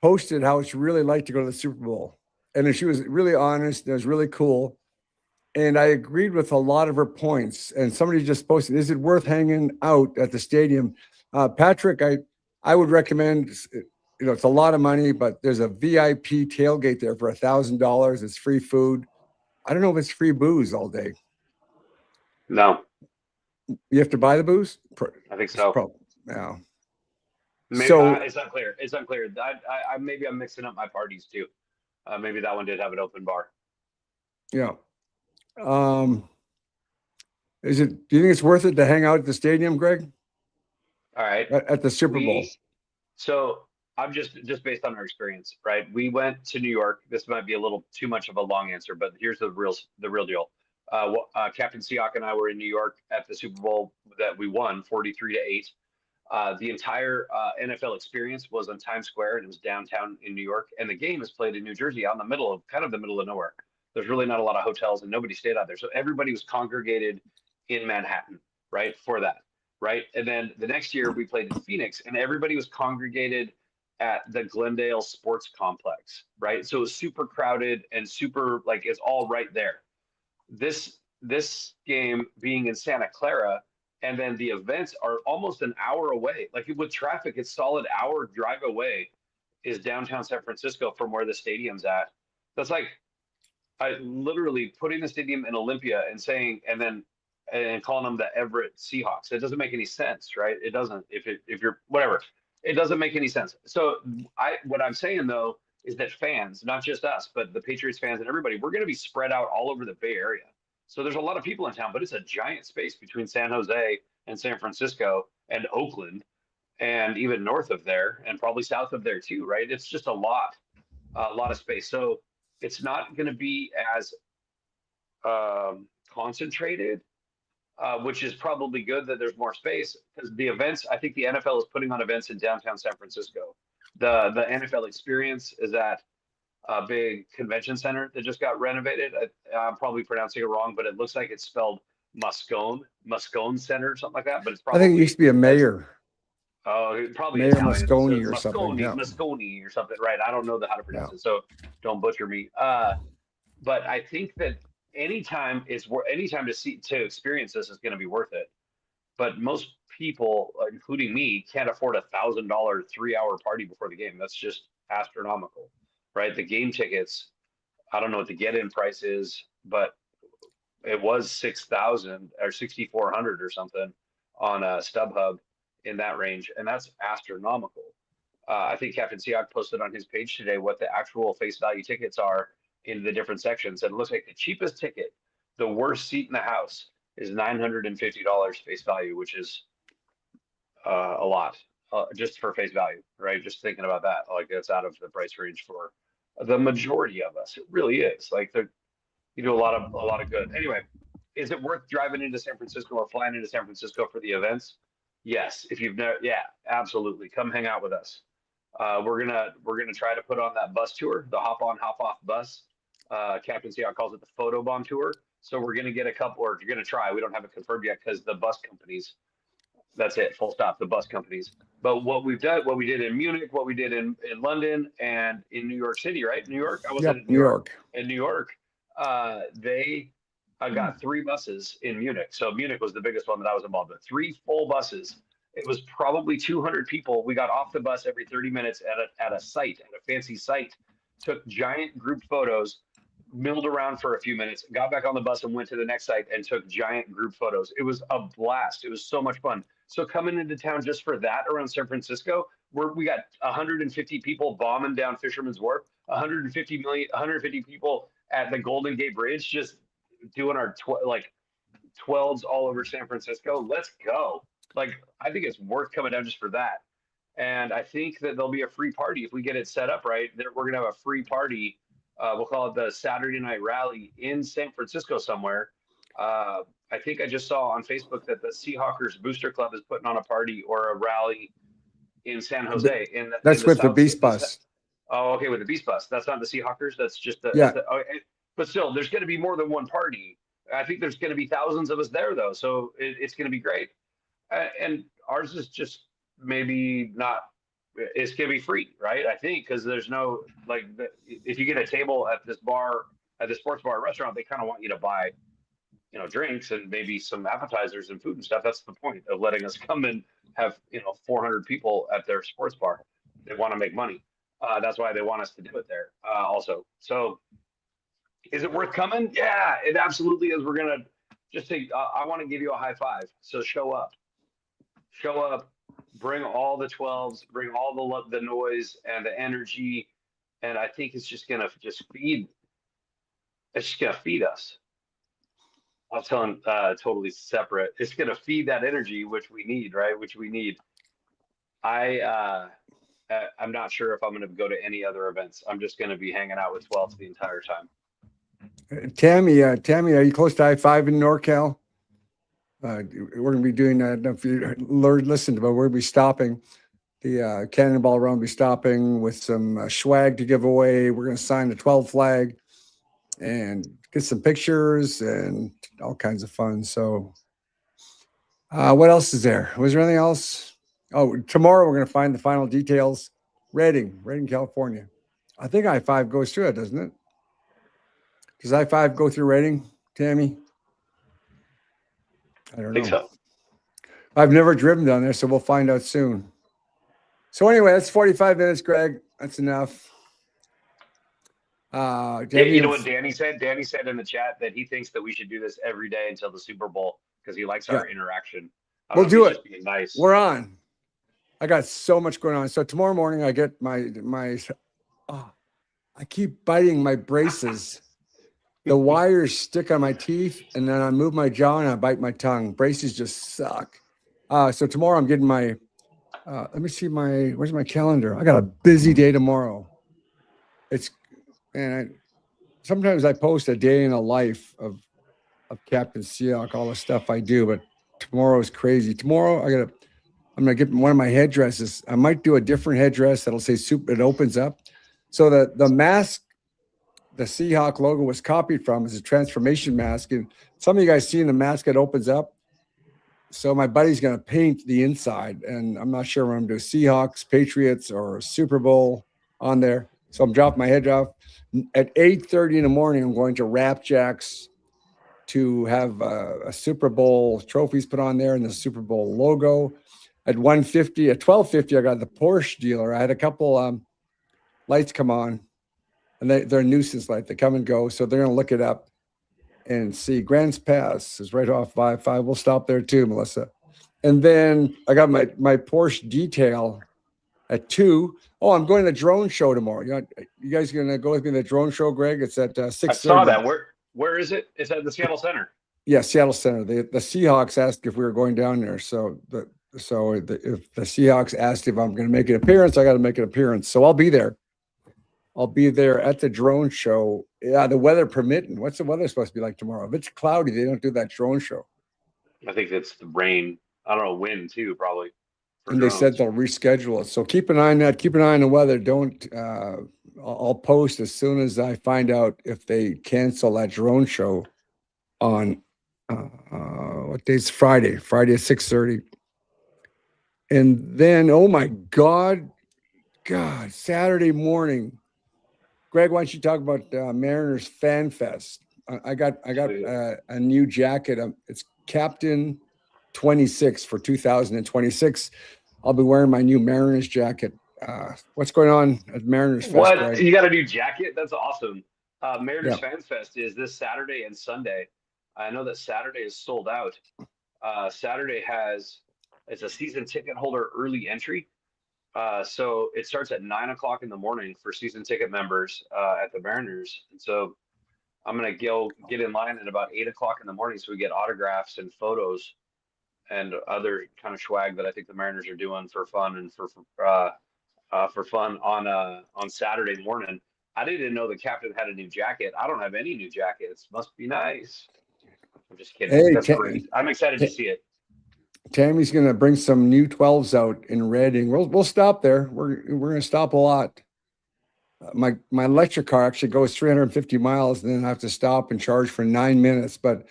posted how she really liked to go to the Super Bowl. And she was really honest. It was really cool. And I agreed with a lot of her points. And somebody just posted, is it worth hanging out at the stadium? Patrick, I would recommend, it's a lot of money, but there's a VIP tailgate there for $1,000. It's free food. I don't know if it's free booze all day. No. You have to buy the booze? I think so. Yeah. Maybe, it's unclear. It's unclear. Maybe I'm mixing up my parties too. Maybe that one did have an open bar. Yeah. Do you think it's worth it to hang out at the stadium, Greg? All right. At the Super Bowl. So I'm just based on our experience, right? We went to New York. This might be a little too much of a long answer, but here's the real deal. Captain Siak and I were in New York at the Super Bowl that we won 43-8. The entire NFL experience was on Times Square, and it was downtown in New York. And the game is played in New Jersey, out in the middle of nowhere. There's really not a lot of hotels, and nobody stayed out there. So everybody was congregated in Manhattan, right, for that, right? And then the next year we played in Phoenix, and everybody was congregated at the Glendale Sports Complex, right? So it was super crowded and super, like, it's all right there. This game being in Santa Clara, and then the events are almost an hour away. Like with traffic, it's solid hour drive away is downtown San Francisco from where the stadium's at. That's like I literally putting the stadium in Olympia and saying, and calling them the Everett Seahawks. It doesn't make any sense, right? It doesn't. If you're whatever, it doesn't make any sense. So what I'm saying though is that fans, not just us, but the Patriots fans and everybody, we're going to be spread out all over the Bay Area. So there's a lot of people in town, but it's a giant space between San Jose and San Francisco and Oakland, and even north of there, and probably south of there too, right? It's just a lot of space. So it's not going to be as concentrated, which is probably good that there's more space, because the events, I think the NFL is putting on events in downtown San Francisco. The NFL Experience is at a big convention center that just got renovated. I'm probably pronouncing it wrong, but it looks like it's spelled Moscone Center or something like that. But it's probably, I think it used to be a mayor. Oh, probably Mayor Italian. Moscone So or something. Yeah. Moscone or something, right? I don't know how to pronounce it, so don't butcher me. But I think that anytime to experience this is going to be worth it. But most people, including me, can't afford $1,000 3-hour party before the game. That's just astronomical, right? The game tickets, I don't know what the get-in price is, but it was 6,000 or 6,400 or something on StubHub, in that range, and that's astronomical. I think Captain Seahawk posted on his page today what the actual face value tickets are in the different sections. And it looks like the cheapest ticket, the worst seat in the house, is $950 face value, which is a lot, just for face value, right? Just thinking about that, like that's out of the price range for the majority of us. It really is. Like you do a lot of good. Anyway, is it worth driving into San Francisco or flying into San Francisco for the events? Yes, if you've never, yeah, absolutely. Come hang out with us. We're gonna try to put on that bus tour, the hop on, hop off bus. Captain Seahawk calls it the photo bomb tour. So we're gonna get a couple, or you're gonna try. We don't have it confirmed yet because the bus companies. That's it. Full stop. The bus companies. But what we did in Munich, what we did in London, and in New York City, right? New York. I was in New York. In New York, I got 3 buses in Munich. So Munich was the biggest one that I was involved with. 3 full buses. It was probably 200 people. We got off the bus every 30 minutes at a fancy site, took giant group photos, milled around for a few minutes, got back on the bus and went to the next site and took giant group photos. It was a blast. It was so much fun. So coming into town just for that around San Francisco, we got 150 people bombing down Fisherman's Wharf, 150 people at the Golden Gate Bridge, just doing our 12s all over San Francisco. Let's go. Like, I think it's worth coming down just for that. And I think that there'll be a free party if we get it set up right. We're going to have a free party. We'll call it the Saturday Night Rally in San Francisco somewhere. I think I just saw on Facebook that the Seahawkers Booster Club is putting on a party or a rally in San Jose. That's with the Beast Bus. Oh, okay, with the Beast Bus. That's not the Seahawkers. That's just the. Yeah. But still, there's going to be more than one party. I think there's going to be thousands of us there, though. So it's going to be great. And ours is just maybe not. It's going to be free, right? I think, because there's no, if you get a table at this bar, at the sports bar restaurant, they kind of want you to buy, drinks and maybe some appetizers and food and stuff. That's the point of letting us come and have, 400 people at their sports bar. They want to make money. That's why they want us to do it there also. So is it worth coming? Yeah, it absolutely is. We're going to just take, I want to give you a high five. So show up, bring all the 12s, bring all the noise and the energy. And I think it's just going to feed us. I'll tell them totally separate. It's going to feed that energy, which we need, right? Which we need. I'm not sure if I'm going to go to any other events. I'm just going to be hanging out with 12 the entire time. Tammy, are you close to I-5 in NorCal? We're going to be doing that. If you listened, but we're going to be stopping. The Cannonball Run will be stopping with some swag to give away. We're going to sign the 12 flag. and get some pictures and all kinds of fun. So, what else is there? Was there anything else? Oh, tomorrow we're going to find the final details. Redding, California. I think I-5 goes through it, doesn't it? Does I-5 go through Redding, Tammy? I don't I think know. so. I've never driven down there, so we'll find out soon. So anyway, that's 45 minutes, Greg. That's enough. You know what Danny said? Danny said in the chat that he thinks that we should do this every day until the Super Bowl because he likes our interaction. I We'll don't know if do he's it. just being nice. We're on. I got so much going on. So tomorrow morning I get my I keep biting my braces. The wires stick on my teeth, and then I move my jaw and I bite my tongue. Braces just suck. So tomorrow I'm getting my let me see where's my calendar? I got a busy day tomorrow. Sometimes I post a day in the life of Captain Seahawk, all the stuff I do, but tomorrow is crazy. Tomorrow I'm gonna get one of my headdresses. I might do a different headdress that'll say "Super." It opens up, so the mask, the Seahawk logo was copied from, is a transformation mask, and some of you guys seen the mask that opens up. So my buddy's gonna paint the inside, and I'm not sure if I'm gonna do Seahawks, Patriots, or Super Bowl on there. So I'm dropping my head off at 8:30 in the morning. I'm going to Rap Jacks to have a Super Bowl trophies put on there and the Super Bowl logo. At 1:50, at 12:50, I got the Porsche dealer. I had a couple lights come on, and they're a nuisance light. They come and go, so they're going to look it up and see. Grants Pass is right off 5. We'll stop there too, Melissa. And then I got my Porsche detail at 2. Oh, I'm going to the drone show tomorrow. You guys going to go with me to the drone show, Greg? It's at 6:30. I saw that. Where is it? It's at the Seattle Center. Yeah, Seattle Center. The Seahawks asked if we were going down there. So if the Seahawks asked if I'm going to make an appearance, I got to make an appearance. So I'll be there. I'll be there at the drone show. Yeah, the weather permitting. What's the weather supposed to be like tomorrow? If it's cloudy, they don't do that drone show. I think it's the rain. I don't know, wind too, probably. And they said they'll reschedule it. So keep an eye on that. Keep an eye on the weather. Don't. I'll post as soon as I find out if they cancel that drone show on what day's Friday? Friday at 6:30. And then, oh my God, Saturday morning. Greg, why don't you talk about Mariners Fan Fest? I got a new jacket. It's Captain 26 for 2026. I'll be wearing my new Mariners jacket. What's going on at Mariners Fest? What? Greg? You got a new jacket? That's awesome. Mariners Fan Fest is this Saturday and Sunday. I know that Saturday is sold out. Saturday it's a season ticket holder early entry. So it starts at 9:00 in the morning for season ticket members at the Mariners. And so I'm going to get in line at about 8:00 in the morning so we get autographs and photos and other kind of swag that I think the Mariners are doing for fun and for fun on Saturday morning. I didn't know the captain had a new jacket. I don't have any new jackets. Must be nice. I'm just kidding. Hey, That's great. I'm excited to see it. Tammy's going to bring some new 12s out in Redding. We'll stop there. We're going to stop a lot. My electric car actually goes 350 miles, and then I have to stop and charge for 9 minutes. But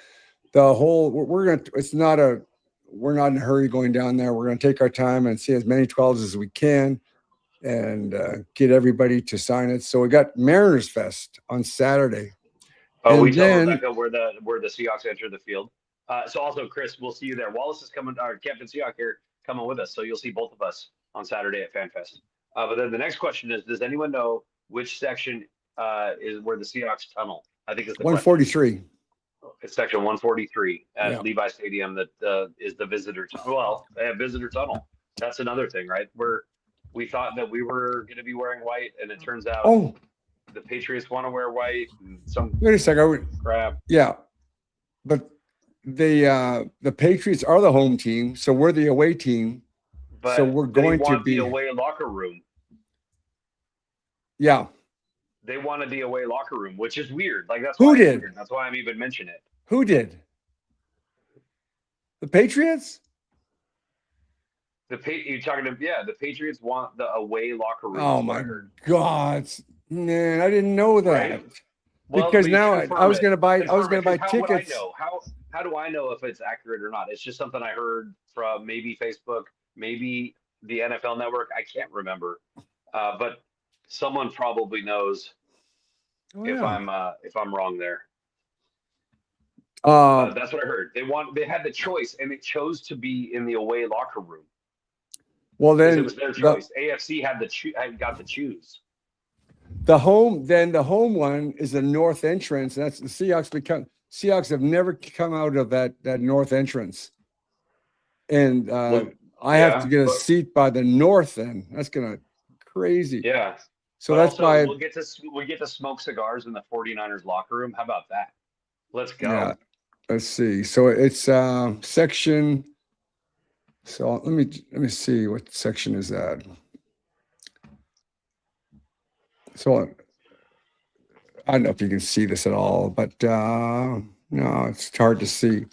we're not in a hurry going down there. We're going to take our time and see as many 12s as we can, and get everybody to sign it. So we got Mariners Fest on Saturday. Oh, we tell Rebecca where the Seahawks enter the field. So also, Chris, we'll see you there. Wallace is coming, or Captain Seahawk here, coming with us. So you'll see both of us on Saturday at FanFest. But then the next question is, does anyone know which section is where the Seahawks tunnel? I think it's the 143. Question. It's section 143 at Levi Stadium that is the visitor tunnel. Well, they have visitor tunnel. That's another thing, right? We thought that we were going to be wearing white, and it turns out the Patriots want to wear white. Wait a second. Crap. Yeah, but the Patriots are the home team, so we're the away team. But so we're going to be the away locker room. Yeah, they wanted the away locker room, which is weird. Like that's who did. That's why I'm even mentioning it. Who did? The Patriots. The Patriots want the away locker room. Oh my God, man! I didn't know that. Right? Well, Because but you now I confirm was it. going to buy Confirm it, 'cause how would I tickets. know? How do I know if it's accurate or not? It's just something I heard from maybe Facebook, maybe the NFL Network. I can't remember, but someone probably knows Oh yeah. if I'm wrong there. Uh, But that's what I heard. They had the choice, and it chose to be in the away locker room well because it then was their the choice. AFC had got to choose. the home one is the north entrance. That's the Seahawks have never come out of that north entrance. And Well, I have to yeah, get a but seat by the north end. That's gonna crazy. yeah, So but that's also why we get to smoke cigars in the 49ers locker room. How about that? Let's yeah. go. Let's see. So it's section. So let me see what section is that. So I don't know if you can see this at all, but no, it's hard to see.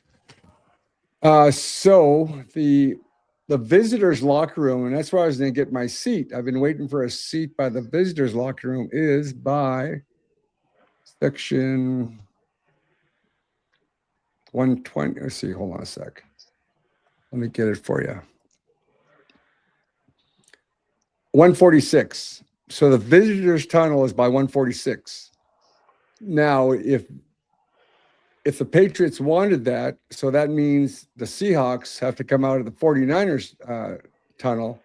So the visitors locker room, and that's where I was going to get my seat. I've been waiting for a seat by the visitors locker room. Is by section 120. Let's see. Hold on a sec. Let me get it for you. 146. So the visitors tunnel is by 146. Now, if the Patriots wanted that, so that means the Seahawks have to come out of the 49ers tunnel,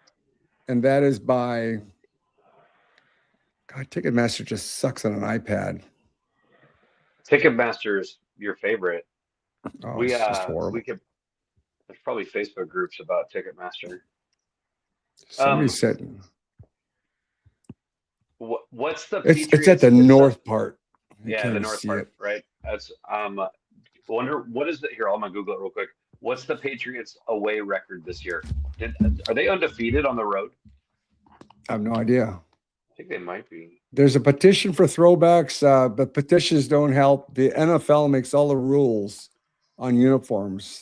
and that is by God, Ticketmaster just sucks on an iPad. Ticketmaster's your favorite. Oh, We it's just horrible. we could. There's probably Facebook groups about Ticketmaster. Somebody said What's the it's at Patriots? the north part. You Yeah, can't the even north see part, it. right? That's wonder what is the here. I'm gonna Google it real quick. What's the Patriots away record this year? Are they undefeated on the road? I have no idea. I think they might be. There's a petition for throwbacks, but petitions don't help. The NFL makes all the rules on uniforms.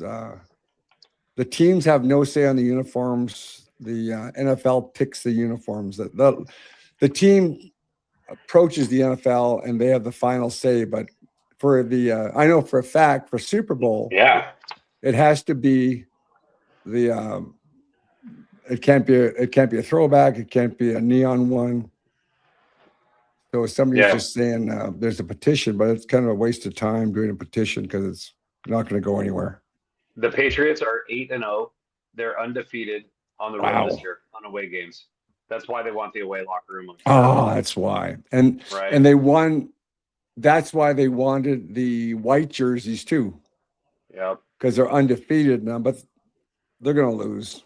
The teams have no say on the uniforms. The NFL picks the uniforms. The team approaches the NFL and they have the final say. But for I know for a fact for Super Bowl, Yeah, it has to be the. It can't be a throwback. It can't be a neon one. So somebody's yeah. just saying there's a petition, but it's kind of a waste of time doing a petition because it's not going to go anywhere. The Patriots are 8-0. They're undefeated on the road this Wow. year on away games. That's why they want the away locker room. Oh, that's why. And Right. and they won. That's why they wanted the white jerseys too, Yep. because they're undefeated now, but they're going to lose.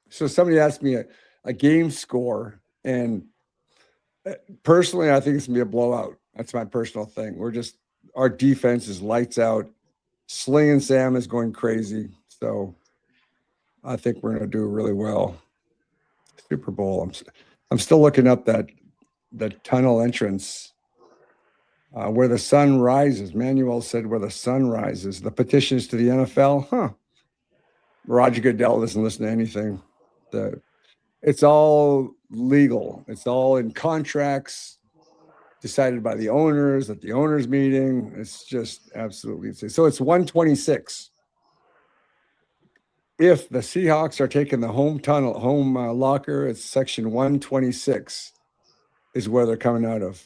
So somebody asked me a game score, and personally, I think it's going to be a blowout. That's my personal thing. Our defense is lights out. Sling and Sam is going crazy. So I think we're going to do really well. Super Bowl. I'm still looking up the tunnel entrance where the sun rises. Manuel said where the sun rises. The petitions to the NFL. Huh. Roger Goodell doesn't listen to anything. It's all legal. It's all in contracts decided by the owners at the owners meeting. It's just absolutely insane. So it's 126. If the Seahawks are taking the home locker, it's section 126 is where they're coming out of.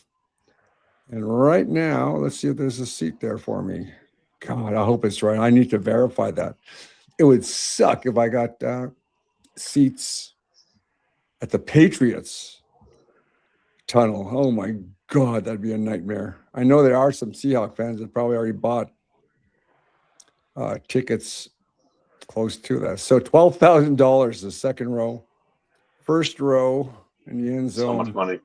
And right now, let's see if there's a seat there for me. God, I hope it's right. I need to verify that. It would suck if I got seats at the Patriots tunnel. Oh my God, that'd be a nightmare. I know there are some Seahawk fans that probably already bought tickets close to that. So $12,000 the second row, first row in the end So much zone money.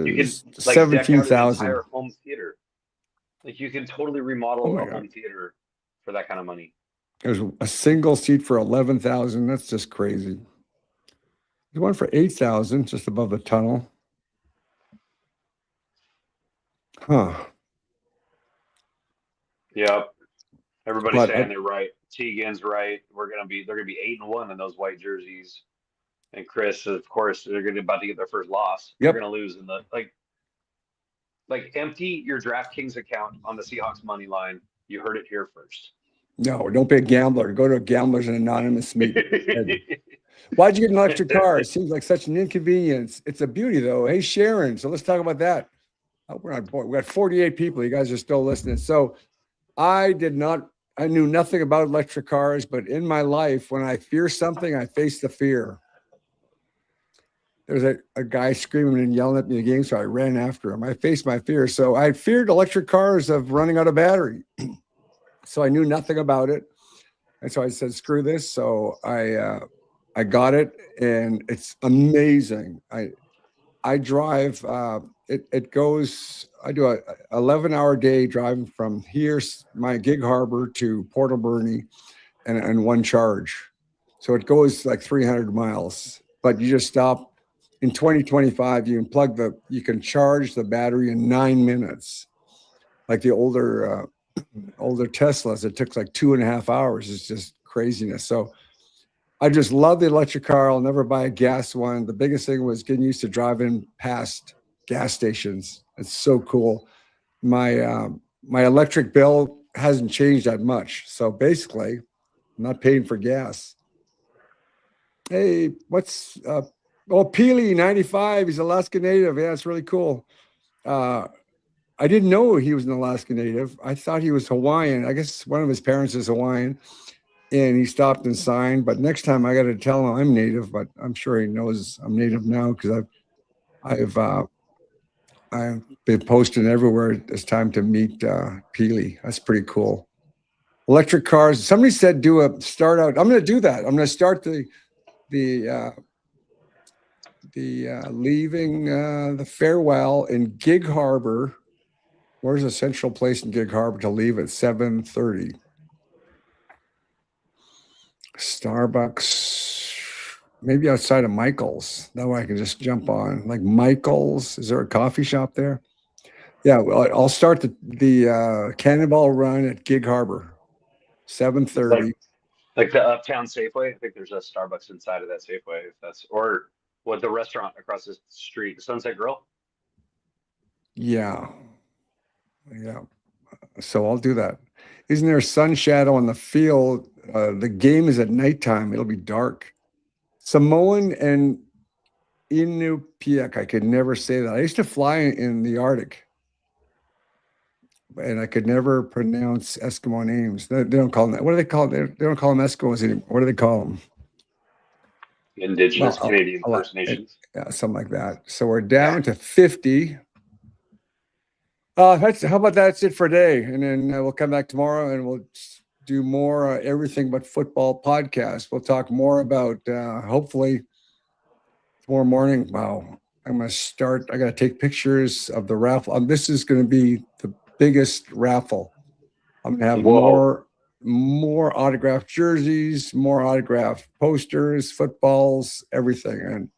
You could is like deck out an 17,000. entire home theater. Like you can totally Oh remodel my a God. home theater for that kind of money. There's a single seat for 11,000. That's just crazy. There's one for 8,000 just above the tunnel. Huh. Yep. Everybody's But saying they're right. Tegan's right. They're gonna be 8-1 in those white jerseys. And Chris, of course, they're about to get their first loss. Yep. They're gonna lose in the like Like empty your DraftKings account on the Seahawks money line. You heard it here first. No, don't be a gambler. Go to a Gamblers Anonymous meeting. Why'd you get an electric car? It seems like such an inconvenience. It's a beauty, though. Hey, Sharon. So let's talk about that. We're on board. We got 48 people. You guys are still listening. So I knew nothing about electric cars, but in my life, when I fear something, I face the fear. There was a guy screaming and yelling at me in the game, so I ran after him. I faced my fear. So I feared electric cars of running out of battery. So I knew nothing about it. And so I said, screw this. So I got it, and it's amazing. I drive, it goes, I do a 11-hour day driving from here, my Gig Harbor, to Port Alberni, and one charge. So it goes like 300 miles, but you just stop. In 2025, you can charge the battery in 9 minutes. Like the older Teslas, it took like 2.5 hours. It's just craziness. So I just love the electric car. I'll never buy a gas one. The biggest thing was getting used to driving past gas stations. It's so cool. My electric bill hasn't changed that much. So basically, I'm not paying for gas. Hey, Peely 95. He's Alaska Native. Yeah, it's really cool. I didn't know he was an Alaska Native. I thought he was Hawaiian. I guess one of his parents is Hawaiian. And he stopped and signed. But next time I got to tell him I'm Native, but I'm sure he knows I'm Native now because I've been posting everywhere. It's time to meet Peely. That's pretty cool. Electric cars. Somebody said do a start out. I'm going to do that. I'm going to start the leaving the farewell in Gig Harbor. Where's a central place in Gig Harbor to leave at 7:30? Starbucks, maybe outside of Michael's. That way I can just jump on. Like Michael's, is there a coffee shop there? Yeah, well, I'll start the Cannonball Run at Gig Harbor, 7:30. Like the Uptown Safeway. I think there's a Starbucks inside of that Safeway. If that's or what the restaurant across the street, Sunset Grill. Yeah. So I'll do that. Isn't there a sun shadow on the field? The game is at nighttime. It'll be dark. Samoan and Inupiaq. I could never say that. I used to fly in the Arctic, and I could never pronounce Eskimo names. They don't call them that. What do they call them? They don't call them Eskimos anymore. What do they call them? Indigenous Canadian First Nations. Yeah, something like that. So we're down to 50. How about that's it for today, and then we'll come back tomorrow and we'll do more everything but football podcast. We'll talk more about hopefully tomorrow morning. Wow, I'm gonna start. I gotta take pictures of the raffle. This is gonna be the biggest raffle. I'm gonna have more autographed jerseys, more autographed posters, footballs, everything, and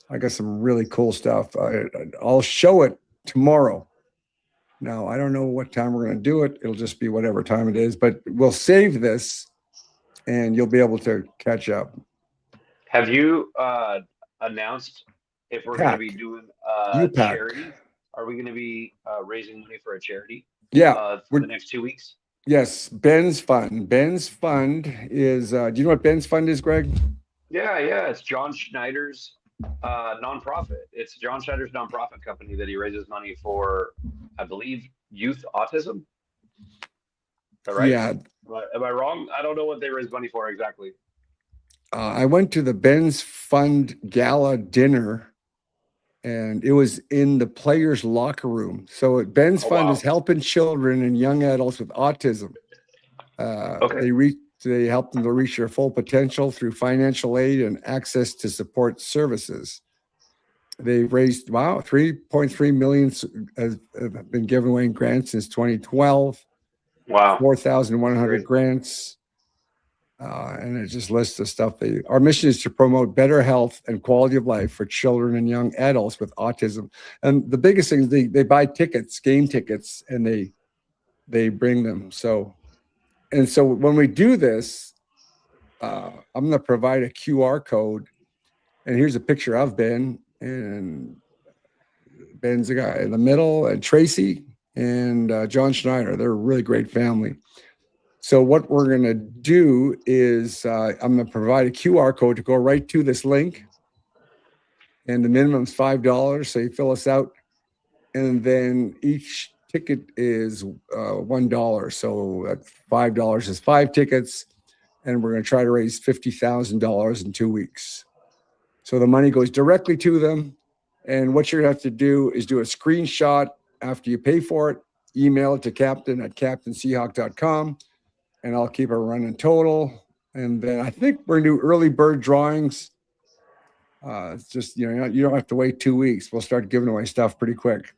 I got some really cool stuff. I'll show it tomorrow. Now, I don't know what time we're going to do it. It'll just be whatever time it is, but we'll save this and you'll be able to catch up. Have you announced if we're going to be doing charity? Are we going to be raising money for a charity? Yeah. For the next 2 weeks? Yes. Ben's Fund. Ben's Fund is, do you know what Ben's Fund is, Greg? Yeah. It's John Schneider's nonprofit. It's John Schneider's nonprofit company that he raises money for, I believe, youth autism. Is that right? Yeah. Am I wrong? I don't know what they raise money for exactly. I went to the Ben's Fund gala dinner, and it was in the players' locker room. So Ben's Fund is helping children and young adults with autism. They help them to reach their full potential through financial aid and access to support services. They raised, 3.3 million have been given away in grants since 2012. Wow. 4,100 grants. And it just lists the stuff. Our mission is to promote better health and quality of life for children and young adults with autism. And the biggest thing is they buy tickets, game tickets, and they bring them. So when we do this, I'm going to provide a QR code. And here's a picture of Ben. And Ben's the guy in the middle, and Tracy and John Schneider. They're a really great family. So what we're going to do is I'm going to provide a QR code to go right to this link. And the minimum is $5. So you fill us out. And then each ticket is $1. So that's $5 is 5 tickets. And we're going to try to raise $50,000 in 2 weeks. So the money goes directly to them. And what you're going to have to do is do a screenshot after you pay for it, email it to captain@captainseahawk.com, and I'll keep a running total. And then I think we're going to do early bird drawings. It's just, you don't have to wait 2 weeks. We'll start giving away stuff pretty quick.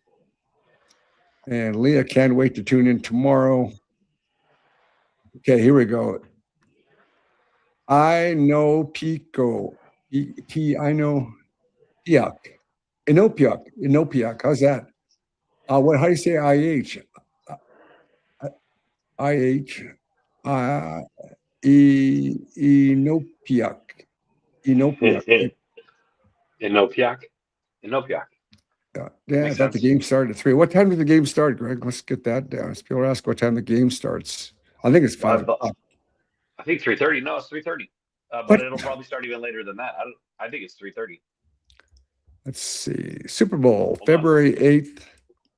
And Leah can't wait to tune in tomorrow. Okay, here we go. I know Pico. I know Piak. Inopiak. How's that? How do you say IH? IH. Inopiak. Inopiak. Yeah, I thought the game started at 3. What time did the game start, Greg? Let's get that down. People ask what time the game starts. I think it's 5 o'clock. I think 3:30. No, it's 3:30. But it'll probably start even later than that. I think it's 3:30. Let's see. Super Bowl, February 8th.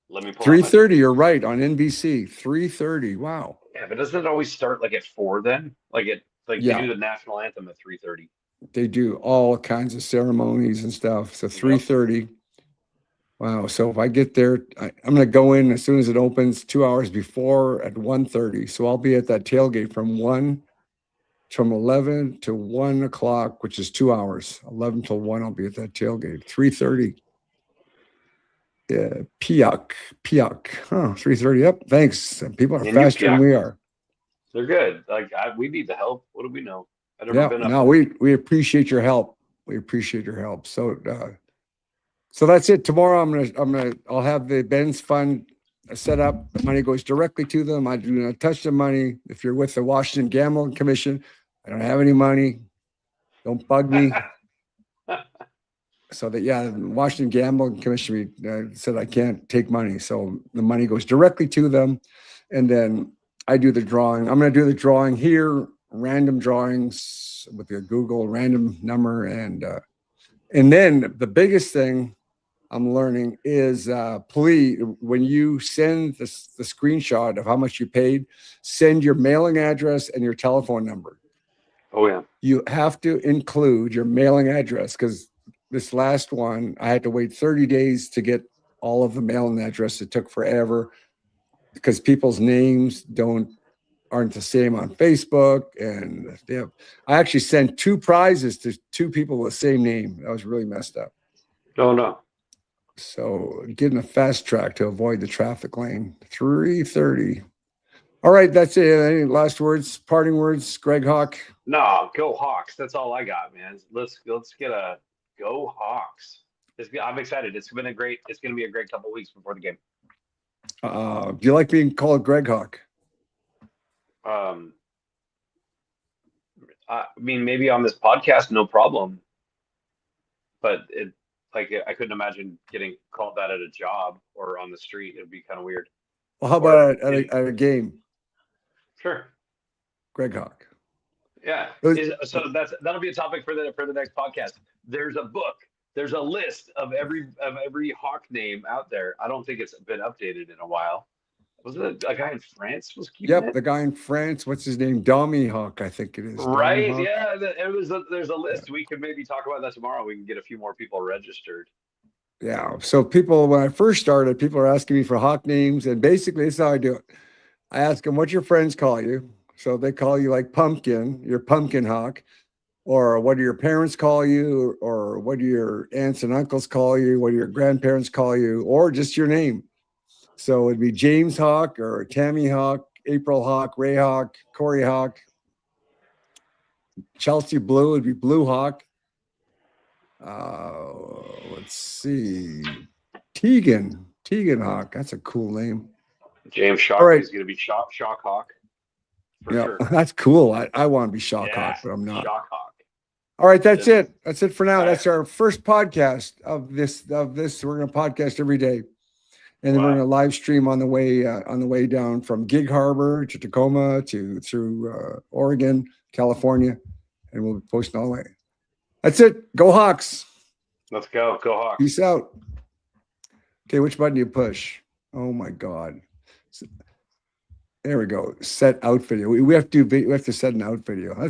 Let me pull 3:30. You're right, on NBC. 3:30. Wow. Yeah, but doesn't it always start like at 4 then? They do the national anthem at 3:30. They do all kinds of ceremonies and stuff. So 3:30. Wow. So if I get there, I'm going to go in as soon as it opens 2 hours before at 1:30. So I'll be at that tailgate from 11 to 1 o'clock, which is 2 hours. 11 till 1, I'll be at that tailgate. 3:30. Yeah, Piak. Huh, 3:30. Yep, thanks. People are faster than we are. They're good. We need the help. What do we know? I've never been up. No, we appreciate your help. So that's it. Tomorrow I'll have the Ben's Fund set up. The money goes directly to them. I do not touch the money. If you're with the Washington Gambling Commission, I don't have any money. Don't bug me. So the Washington Gambling Commission said I can't take money. So the money goes directly to them. And then I do the drawing. I'm going to do the drawing here, random drawings with the Google random number. And then the biggest thing I'm learning is please, when you send the screenshot of how much you paid, send your mailing address and your telephone number. Oh, yeah. You have to include your mailing address, because this last one, I had to wait 30 days to get all of the mailing address. It took forever because people's names aren't the same on Facebook. And I actually sent 2 prizes to 2 people with the same name. That was really messed up. Oh, no. So getting a fast track to avoid the traffic lane. 3:30. All right, that's it. Any last words, parting words, Greg Hawk? No, go Hawks. That's all I got, man. Let's get a go Hawks. I'm excited. It's going to be a great couple of weeks before the game. Do you like being called Greg Hawk? I mean, maybe on this podcast, no problem. But I couldn't imagine getting called that at a job or on the street. It'd be kind of weird. Well, how about at a game? Sure. Greg Hawk. Yeah. So that'll be a topic for the next podcast. There's a book. There's a list of every Hawk name out there. I don't think it's been updated in a while. Was it a guy in France was keeping it? The guy in France. What's his name? Domi Hawk, I think it is. Right. Yeah. There's a list. We could maybe talk about that tomorrow. We can get a few more people registered. Yeah. So when I first started, people are asking me for Hawk names, and basically this is how I do it. I ask them, what your friends call you? So they call you like Pumpkin, you're Pumpkin Hawk, or what do your parents call you, or what do your aunts and uncles call you, what do your grandparents call you, or just your name. So it'd be James Hawk or Tammy Hawk, April Hawk, Ray Hawk, Corey Hawk. Chelsea Blue would be Blue Hawk. Let's see. Tegan Hawk. That's a cool name. James Shock is going to be Shock Hawk. Yeah, sure. That's cool. I want to be Shock Hawk, but I'm not. Shock Hawk. All right, that's it. That's it for now. All That's our first podcast of this. We're going to podcast every day, and then we're Wow. going to live stream on the way down from Gig Harbor to Tacoma to through Oregon, California, and we'll be posting all the way. That's it. Go Hawks. Let's go. Go Hawks. Peace out. Okay, which button do you push? Oh my God. There we go. Set out video. We have to set an out video. That's it.